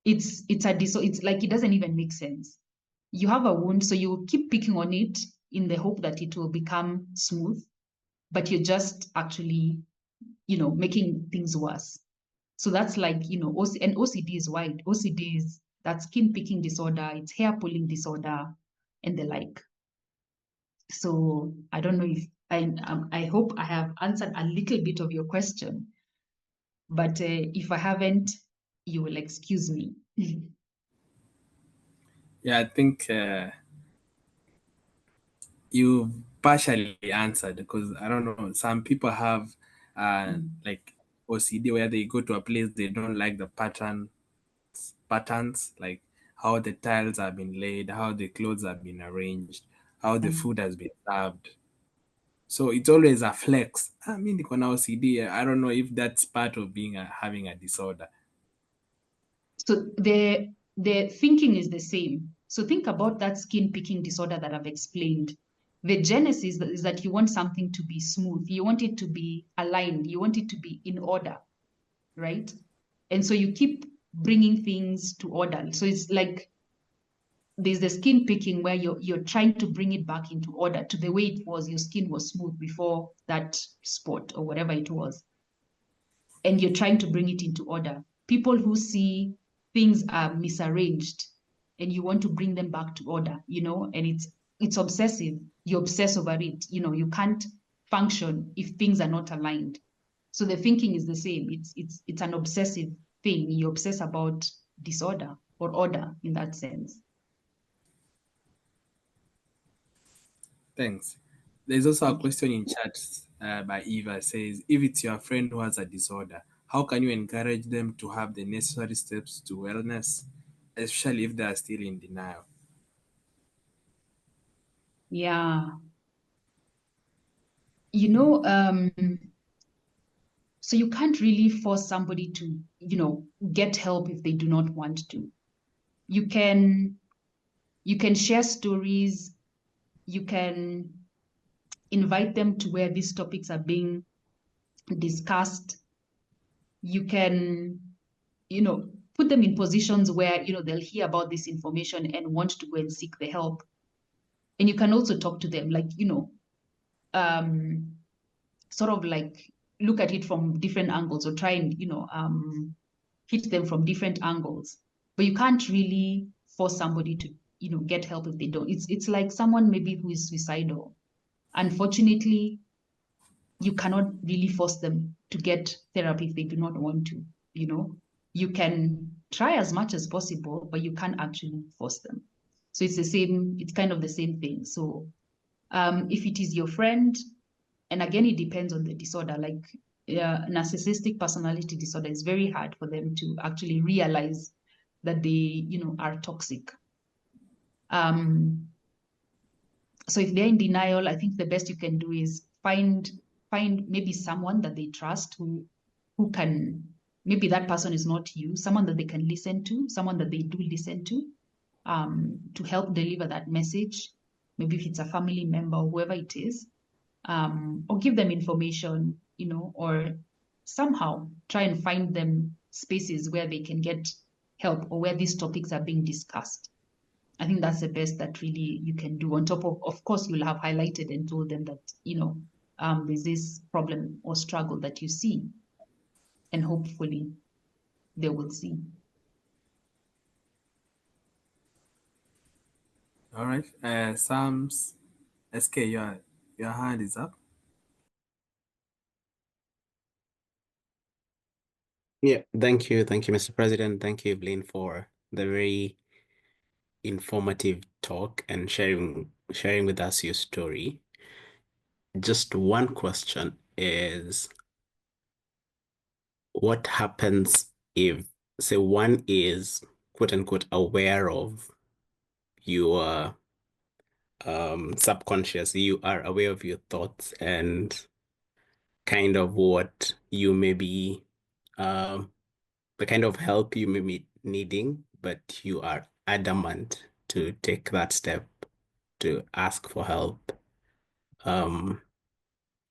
It's like it doesn't even make sense. You have a wound, so you keep picking on it in the hope that it will become smooth, but you're just actually, making things worse. So that's like, and OCD is wide. OCD is that skin picking disorder, it's hair pulling disorder, and the like. So I don't know if I hope I have answered a little bit of your question, but if I haven't, you will excuse me. Yeah, I think you partially answered, because I don't know, some people have like OCD where they go to a place, they don't like the patterns, like how the tiles have been laid, how the clothes have been arranged, how the food has been served. So it's always a flex. I mean, niko na OCD. I don't know if that's part of having a disorder. So the thinking is the same. So think about that skin picking disorder that I've explained. The genesis is that you want something to be smooth. You want it to be aligned. You want it to be in order, right? And so you keep bringing things to order. So it's like there's the skin picking where you're trying to bring it back into order to the way it was. Your skin was smooth before that spot or whatever it was. And you're trying to bring it into order. People who see things are misarranged and you want to bring them back to order, and it's obsessive. You obsess over it. You can't function if things are not aligned. So the thinking is the same. It's an obsessive thing. You obsess about disorder or order in that sense. Thanks. There's also a question in chat by Eva, says, if it's your friend who has a disorder, how can you encourage them to have the necessary steps to wellness, especially if they are still in denial? Yeah. So you can't really force somebody to, get help if they do not want to. You can share stories. You can invite them to where these topics are being discussed. You can, put them in positions where, they'll hear about this information and want to go and seek the help. And you can also talk to them, like, sort of like look at it from different angles or try and, hit them from different angles. But you can't really force somebody to, get help if they don't. It's like someone maybe who is suicidal. Unfortunately, you cannot really force them to get therapy if they do not want to. You can try as much as possible, but you can't actually force them. So it's kind of the same thing. So if it is your friend, And again, it depends on the disorder. Like narcissistic personality disorder is very hard for them to actually realize that they, are toxic. So if they're in denial, I think the best you can do is find maybe someone that they trust who can, maybe that person is not you, someone that they can listen to, someone that they do listen to help deliver that message. Maybe if it's a family member or whoever it is, or give them information, or somehow try and find them spaces where they can get help or where these topics are being discussed. I think that's the best that really you can do. On top of course, you'll have highlighted and told them that, there's this problem or struggle that you see, and hopefully they will see. All right. Sam's SK, your hand is up. Yeah, thank you, Mr. President. Thank you, Evelyn, for the very informative talk and sharing with us your story. Just one question is, what happens if, say, one is quote unquote aware of your subconscious, you are aware of your thoughts and kind of what you may be, the kind of help you may be needing, but you are adamant to take that step to ask for help.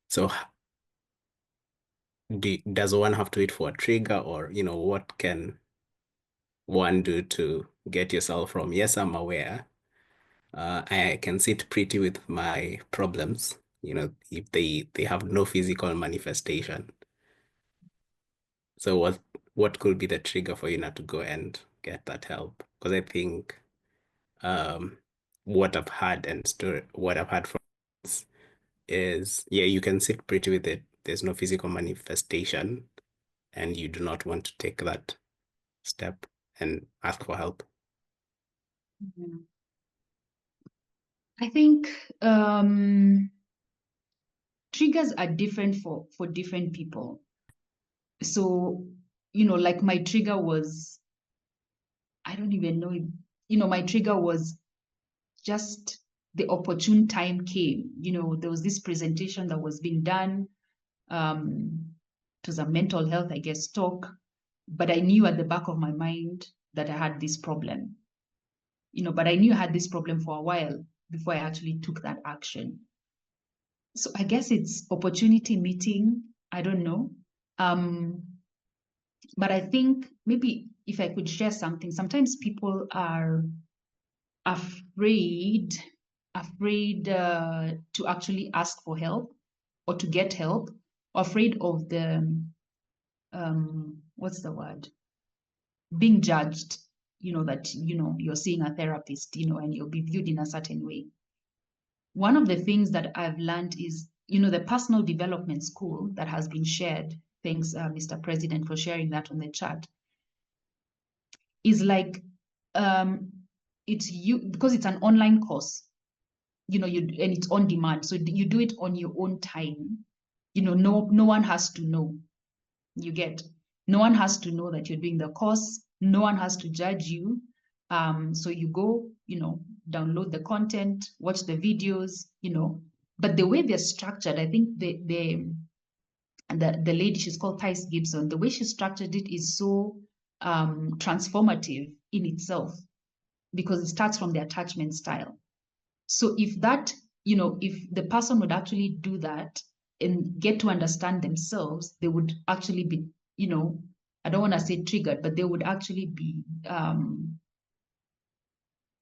So does one have to wait for a trigger, or, what can one do to get yourself from, yes, I'm aware, I can sit pretty with my problems, if they have no physical manifestation. So what could be the trigger for you not to go and get that help? Because I think what I've had from is, yeah, you can sit pretty with it. There's no physical manifestation, and you do not want to take that step and ask for help. Yeah. I think triggers are different for different people. So, like my trigger was, I don't even know, my trigger was just the opportune time came. There was this presentation that was being done. It was a mental health, I guess, talk, but I knew at the back of my mind that I had this problem. But I knew I had this problem for a while before I actually took that action. So I guess it's opportunity meeting. I don't know. But I think maybe if I could share something, sometimes people are afraid to actually ask for help or to get help, or afraid of the what's the word, being judged, that you're seeing a therapist, and you'll be viewed in a certain way. One of the things that I've learned is, the personal development school that has been shared, thanks Mr. President for sharing that on the chat, is like it's you, because it's an online course, and it's on demand, so you do it on your own time. No one has to know. You get, no one has to know that you're doing the course. No one has to judge you. So you go, download the content, watch the videos, but the way they're structured, I think the lady, she's called Thais Gibson, the way she structured it is so transformative in itself, because it starts from the attachment style. So if that, if the person would actually do that and get to understand themselves, they would actually be, I don't want to say triggered, but they would actually be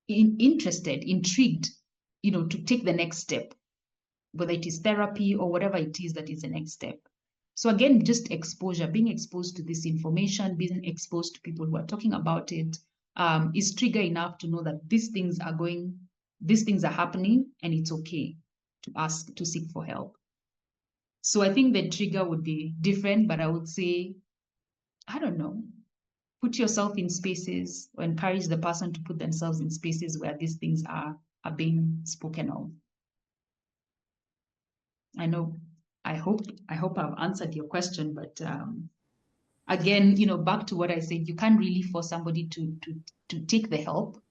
interested, intrigued, to take the next step, whether it is therapy or whatever it is that is the next step. So again, just exposure, being exposed to this information, being exposed to people who are talking about it, is trigger enough to know that these things are happening, and it's okay to seek for help. So I think the trigger would be different, but I would say, I don't know, put yourself in spaces, or encourage the person to put themselves in spaces where these things are being spoken of. I know I hope I've answered your question, but again, back to what I said, you can't really force somebody to take the help,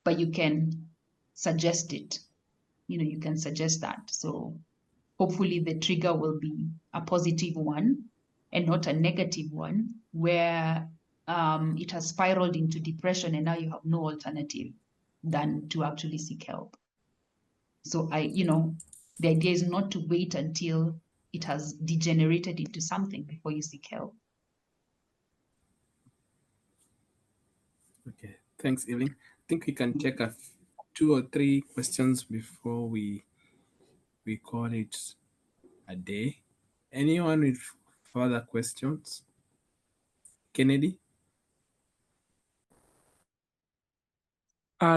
but you can suggest it. You can suggest that. So hopefully the trigger will be a positive one and not a negative one where it has spiraled into depression and now you have no alternative than to actually seek help. So the idea is not to wait until it has degenerated into something before you seek help. Okay, thanks, Evelyn. I think we can take 2 or 3 questions before we call it a day. Anyone with further questions? Kennedy?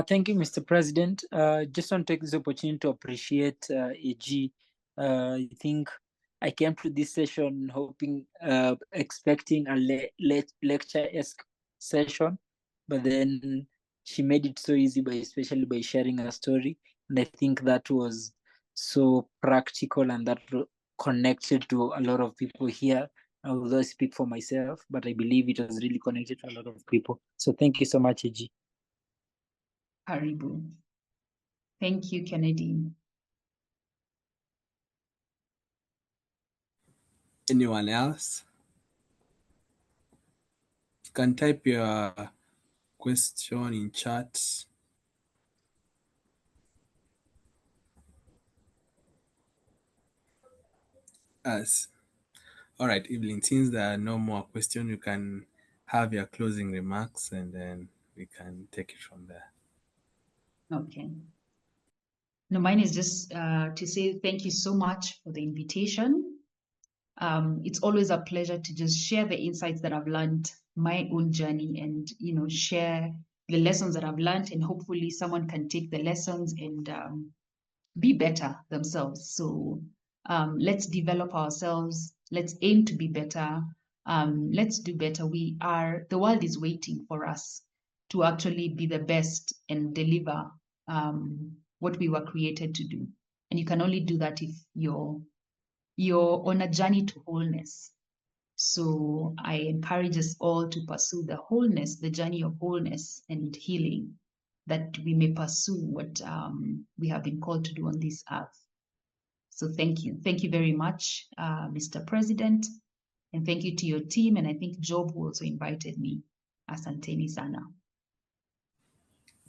Thank you, Mr. President. Just want to take this opportunity to appreciate AG. I think I came to this session hoping, expecting a lecture-esque session, but then she made it so easy, especially by sharing her story. And I think that was so practical and that connected to a lot of people here. Although I speak for myself, but I believe it was really connected to a lot of people. So thank you so much, AG. Karibu. Thank you, Kennedy. Anyone else? You can type your question in chat. All right, Evelyn, since there are no more questions, you can have your closing remarks and then we can take it from there. Okay. No, mine is just to say thank you so much for the invitation. It's always a pleasure to just share the insights that I've learned, my own journey, and share the lessons that I've learned, and hopefully someone can take the lessons and be better themselves. So let's develop ourselves. Let's aim to be better. Let's do better. The world is waiting for us to actually be the best and deliver what we were created to do. And you can only do that if you're on a journey to wholeness. So I encourage us all to pursue the wholeness, the journey of wholeness and healing, that we may pursue what we have been called to do on this earth. So thank you. Thank you very much, Mr. President. And thank you to your team. And I think Job who also invited me. Asanteni sana.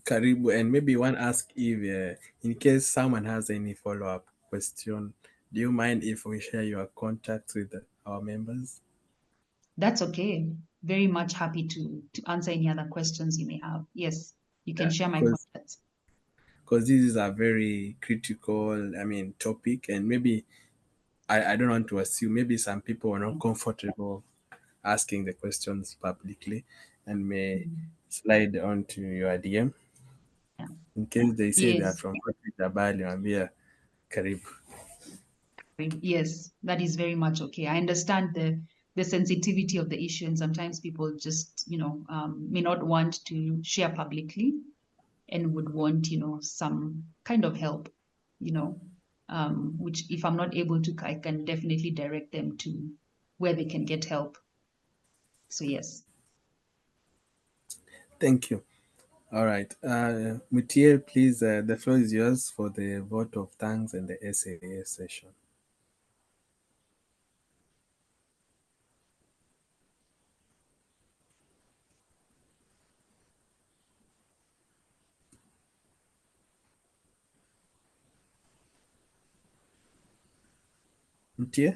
Karibu, and maybe one ask if, in case someone has any follow-up question, do you mind if we share your contacts with our members? That's okay. Very much happy to answer any other questions you may have. Yes, you can share my contacts. Because this is a very critical, topic, and maybe I don't want to assume, maybe some people are not comfortable asking the questions publicly and may slide onto your DM. Yeah. In case they say Yes. they are from Jabali, I'm Karibu. Yes, that is very much okay. I understand the sensitivity of the issue, and sometimes people just, may not want to share publicly and would want, some kind of help, which if I'm not able to, I can definitely direct them to where they can get help. So yes. Thank you. All right. Mutiel, please, the floor is yours for the vote of thanks and the SAA session. Mutiel?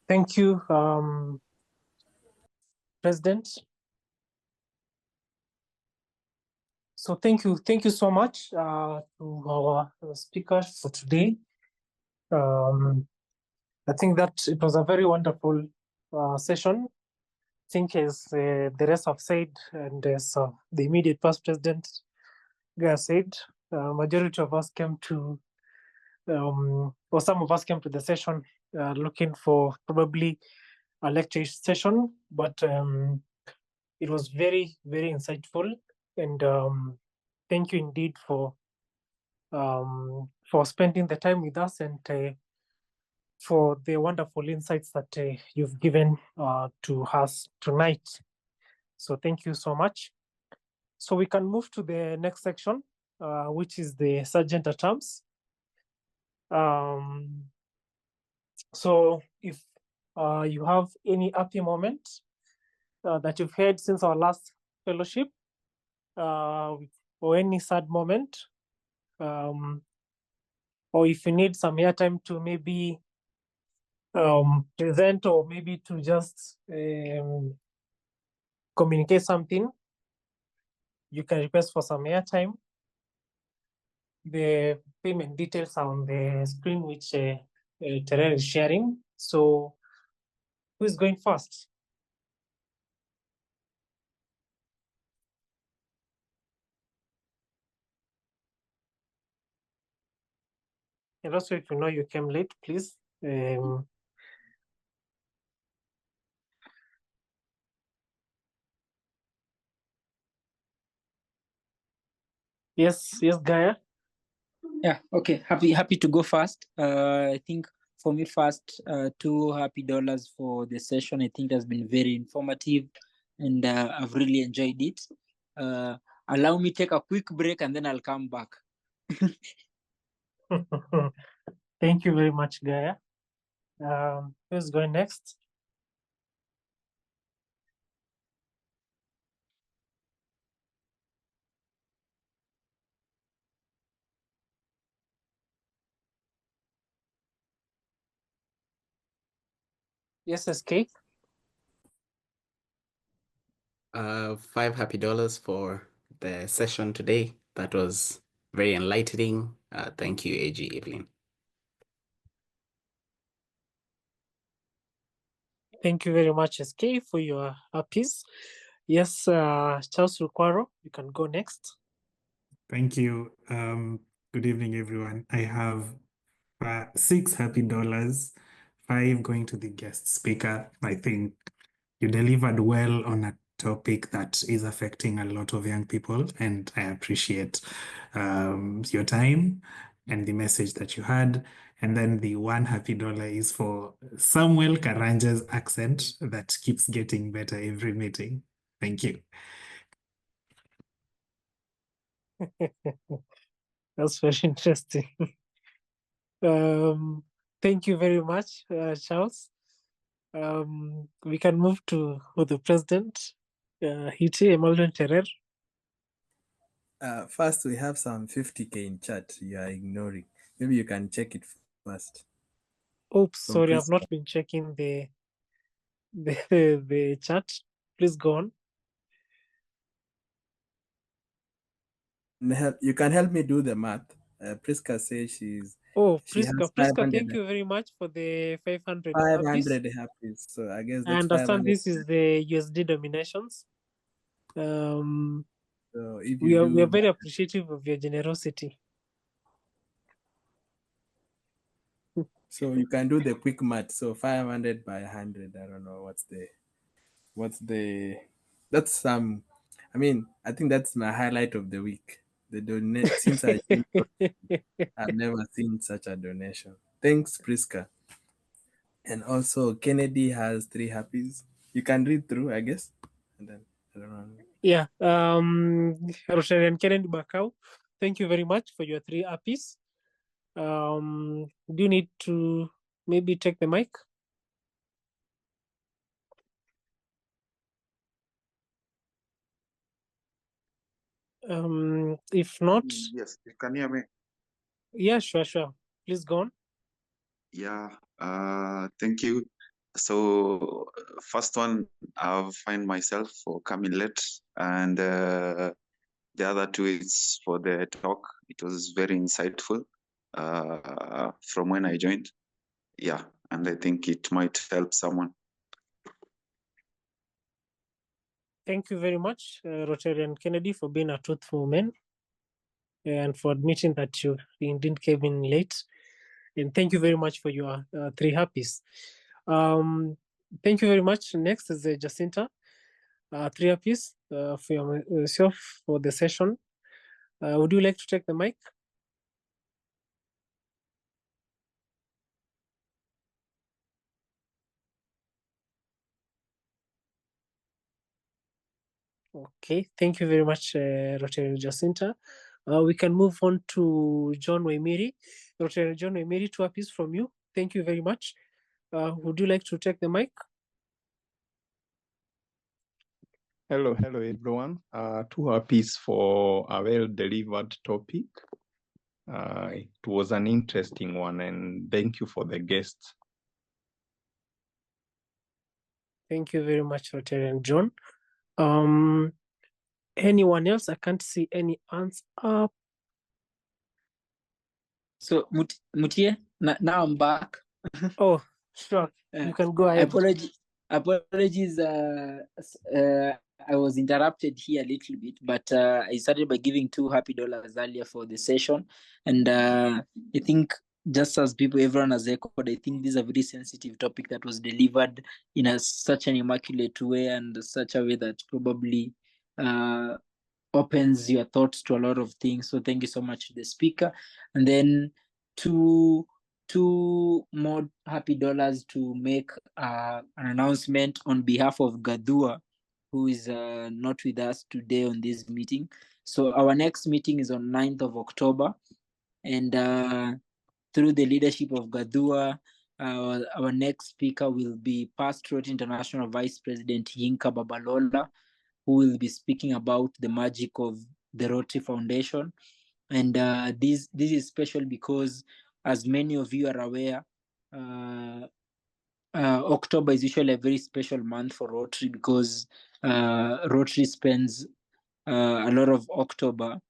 Thank you, President. So thank you so much to our speakers for today. I think that it was a very wonderful session. I think as the rest have said, and as the immediate past president said, majority of us came to, or some of us came to the session looking for probably a lecture session, but It was very, very insightful, and thank you indeed for spending the time with us and for the wonderful insights that you've given to us tonight. So thank you so much. So we can move to the next section, which is the Sergeant at Arms. So if you have any happy moment that you've had since our last fellowship, or any sad moment, or if you need some airtime to maybe present, or maybe to just communicate something, you can request for some airtime. The payment details are on the screen, which Terrell is sharing. So who is going first? And also, if you know you came late, please. Yes, Gaia. Yeah, okay. Happy to go first. I think for me first, $2 happy for the session. I think has been very informative, and I've really enjoyed it. Allow me take a quick break and then I'll come back. Thank you very much, Gaia. Who's going next? Yes, SK. $5 happy for the session today. That was very enlightening. Thank you, AG Evelyn. Thank you very much, SK, for your piece. Yes, Charles Rukwaro, you can go next. Thank you. Good evening, everyone. I have $6 happy, 5 going to the guest speaker. I think you delivered well on a topic that is affecting a lot of young people, and I appreciate your time and the message that you had. And then the $1 happy is for Samuel Karanja's accent that keeps getting better every meeting. Thank you. That's very interesting. Thank you very much, Charles. We can move to the president, Hiti Emmanuel Terrer. First, we have some 50K in chat you are ignoring. Maybe you can check it first. Oops, sorry, I've not been checking the chat. Please go on. You can help me do the math. Priska says she Priska, thank you very much for the 500 happies. So I guess I understand this is the USD dominations. So if we are very appreciative of your generosity. So you can do the quick math. So 500 by 100. I don't know that's some. I mean, I think that's my highlight of the week. The donate since I've never seen such a donation. Thanks, Priska. And also Kennedy has 3 happies. You can read through, I guess. And then I don't know. Yeah. Rotary and Kennedy Macau, thank you very much for your 3 happies. Do you need to maybe take the mic? If not, yes, you can hear me. Yeah, sure. Please go on. Yeah, thank you. So first one, I've find myself for coming late, and the other 2 is for the talk. It was very insightful from when I joined. Yeah, and I think it might help someone. Thank you very much, Rotarian Kennedy, for being a truthful man and for admitting that you indeed came in late. And thank you very much for your 3 happies. Thank you very much. Next is Jacinta. 3 apiece for yourself for the session. Would you like to take the mic? Okay, thank you very much, Rotary Jacinta. We can move on to John Waimiri. Rotary John Waimiri, 2 apiece from you. Thank you very much. Would you like to take the mic? Hello everyone. 2 apiece for a well-delivered topic. It was an interesting one, and thank you for the guests. Thank you very much, Rotarian John. Anyone else? I can't see any hands up. So Mutie, now I'm back. Oh, sure. You can go ahead. Apologies. I was interrupted here a little bit, but I started by giving $2 earlier for the session, and I think just as everyone has echoed, I think this is a very sensitive topic that was delivered in such an immaculate way and such a way that probably opens your thoughts to a lot of things. So thank you so much to the speaker, and then two more happy dollars to make an announcement on behalf of Gadua, who is not with us today on this meeting. So our next meeting is on 9th of October, and through the leadership of Gadua, our next speaker will be past Rotary International Vice President Yinka Babalola, who will be speaking about the magic of the Rotary Foundation. And this is special because, as many of you are aware, October is usually a very special month for Rotary because Rotary spends a lot of October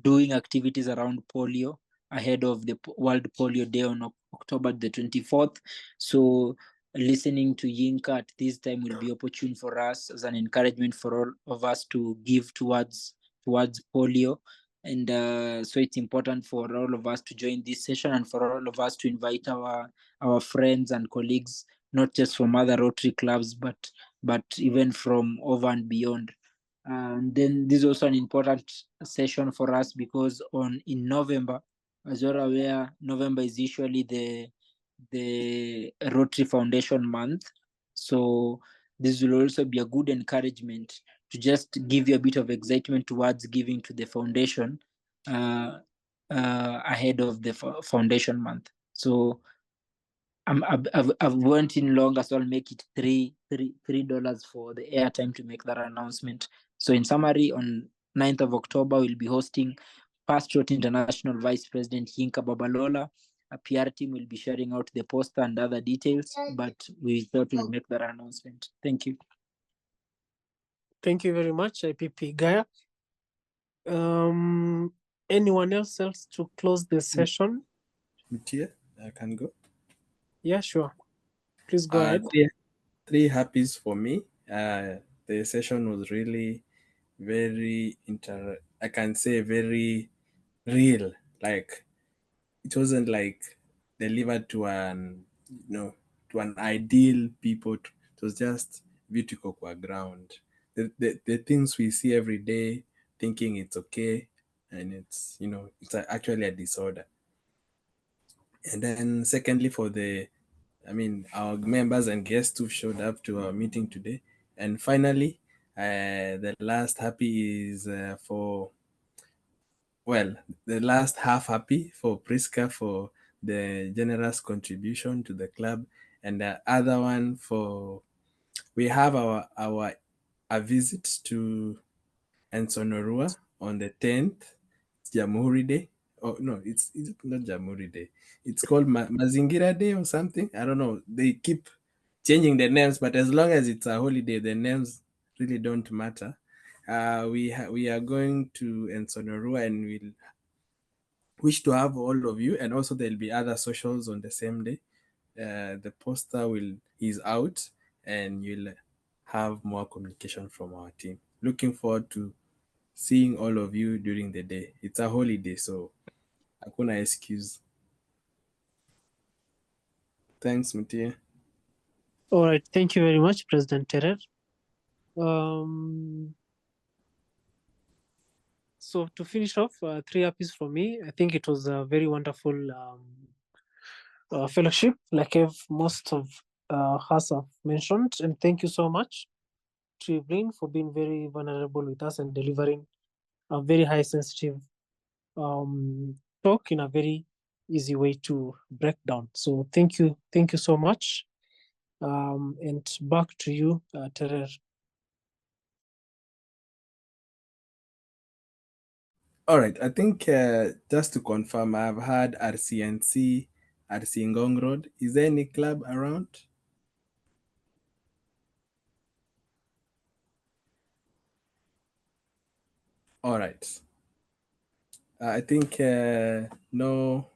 doing activities around polio ahead of the World Polio Day on October the 24th. So listening to Yinka at this time will be opportune for us as an encouragement for all of us to give towards polio. And so it's important for all of us to join this session and for all of us to invite our friends and colleagues, not just from other Rotary clubs, but even from over and beyond. And then this is also an important session for us because in November, as you're aware, November is usually the Rotary Foundation month. So this will also be a good encouragement to just give you a bit of excitement towards giving to the foundation ahead of the foundation month. So I've went in longer, so I'll make it $3 for the airtime to make that announcement. So in summary, on 9th of October, we'll be hosting past Rotary International Vice President Yinka Babalola. A PR team will be sharing out the poster and other details, but we thought we'll make that announcement. Thank you. Thank you very much, IPP Gaia. Anyone else to close the session? Mutia, I can go. Yeah, sure. Please go ahead. Three happies for me. The session was really very I can say very real. Like it wasn't like delivered to an to an ideal people. It was just beautiful ground. The things we see every day, thinking it's okay, and it's it's actually a disorder. And then secondly, for our members and guests who showed up to our meeting today. And finally, the last happy is the last half happy for Priska for the generous contribution to the club, and the other one for we have a visit to Ensonorua on the 10th. It's Jamhuri Day. Oh no, it's not Jamhuri Day. It's called Mazingira Day or something. I don't know. They keep changing the names, but as long as it's a holiday, the names really don't matter. We are going to Ensonorua and we'll wish to have all of you, and also there'll be other socials on the same day. The poster is out, and you'll have more communication from our team. Looking forward to seeing all of you during the day. It's a holiday, so hakuna excuse. Thanks, Mutia. All right, thank you very much, President Terer. So to finish off, 3 happies from me. I think it was a very wonderful fellowship, like most of us have mentioned. And thank you so much to Evelyn for being very vulnerable with us and delivering a very high sensitive talk in a very easy way to break down. So thank you so much. And back to you, Terer. All right, I think just to confirm, I've had RCNC, RC Ngong Rd. Is there any club around? All right. I think no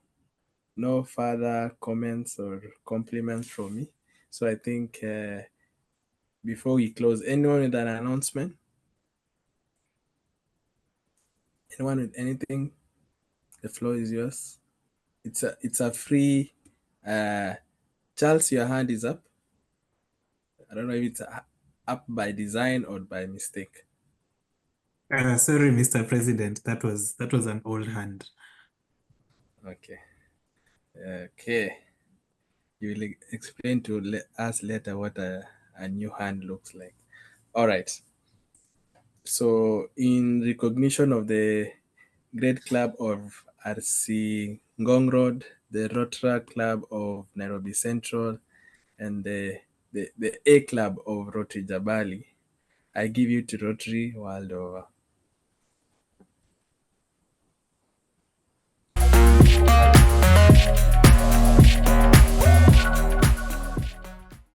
further comments or compliments from me. So I think before we close, anyone with an announcement? Anyone with anything? The floor is yours. It's a free. Charles, your hand is up. I don't know if it's up by design or by mistake. Sorry, Mr. President, that was an old hand. Okay. Okay. You will explain to us later what a new hand looks like. All right. So, in recognition of the Great Club of RC Ngong Rd, the Rotary Club of Nairobi Central, and the A Club of Rotary Jabali, I give you to Rotary world over.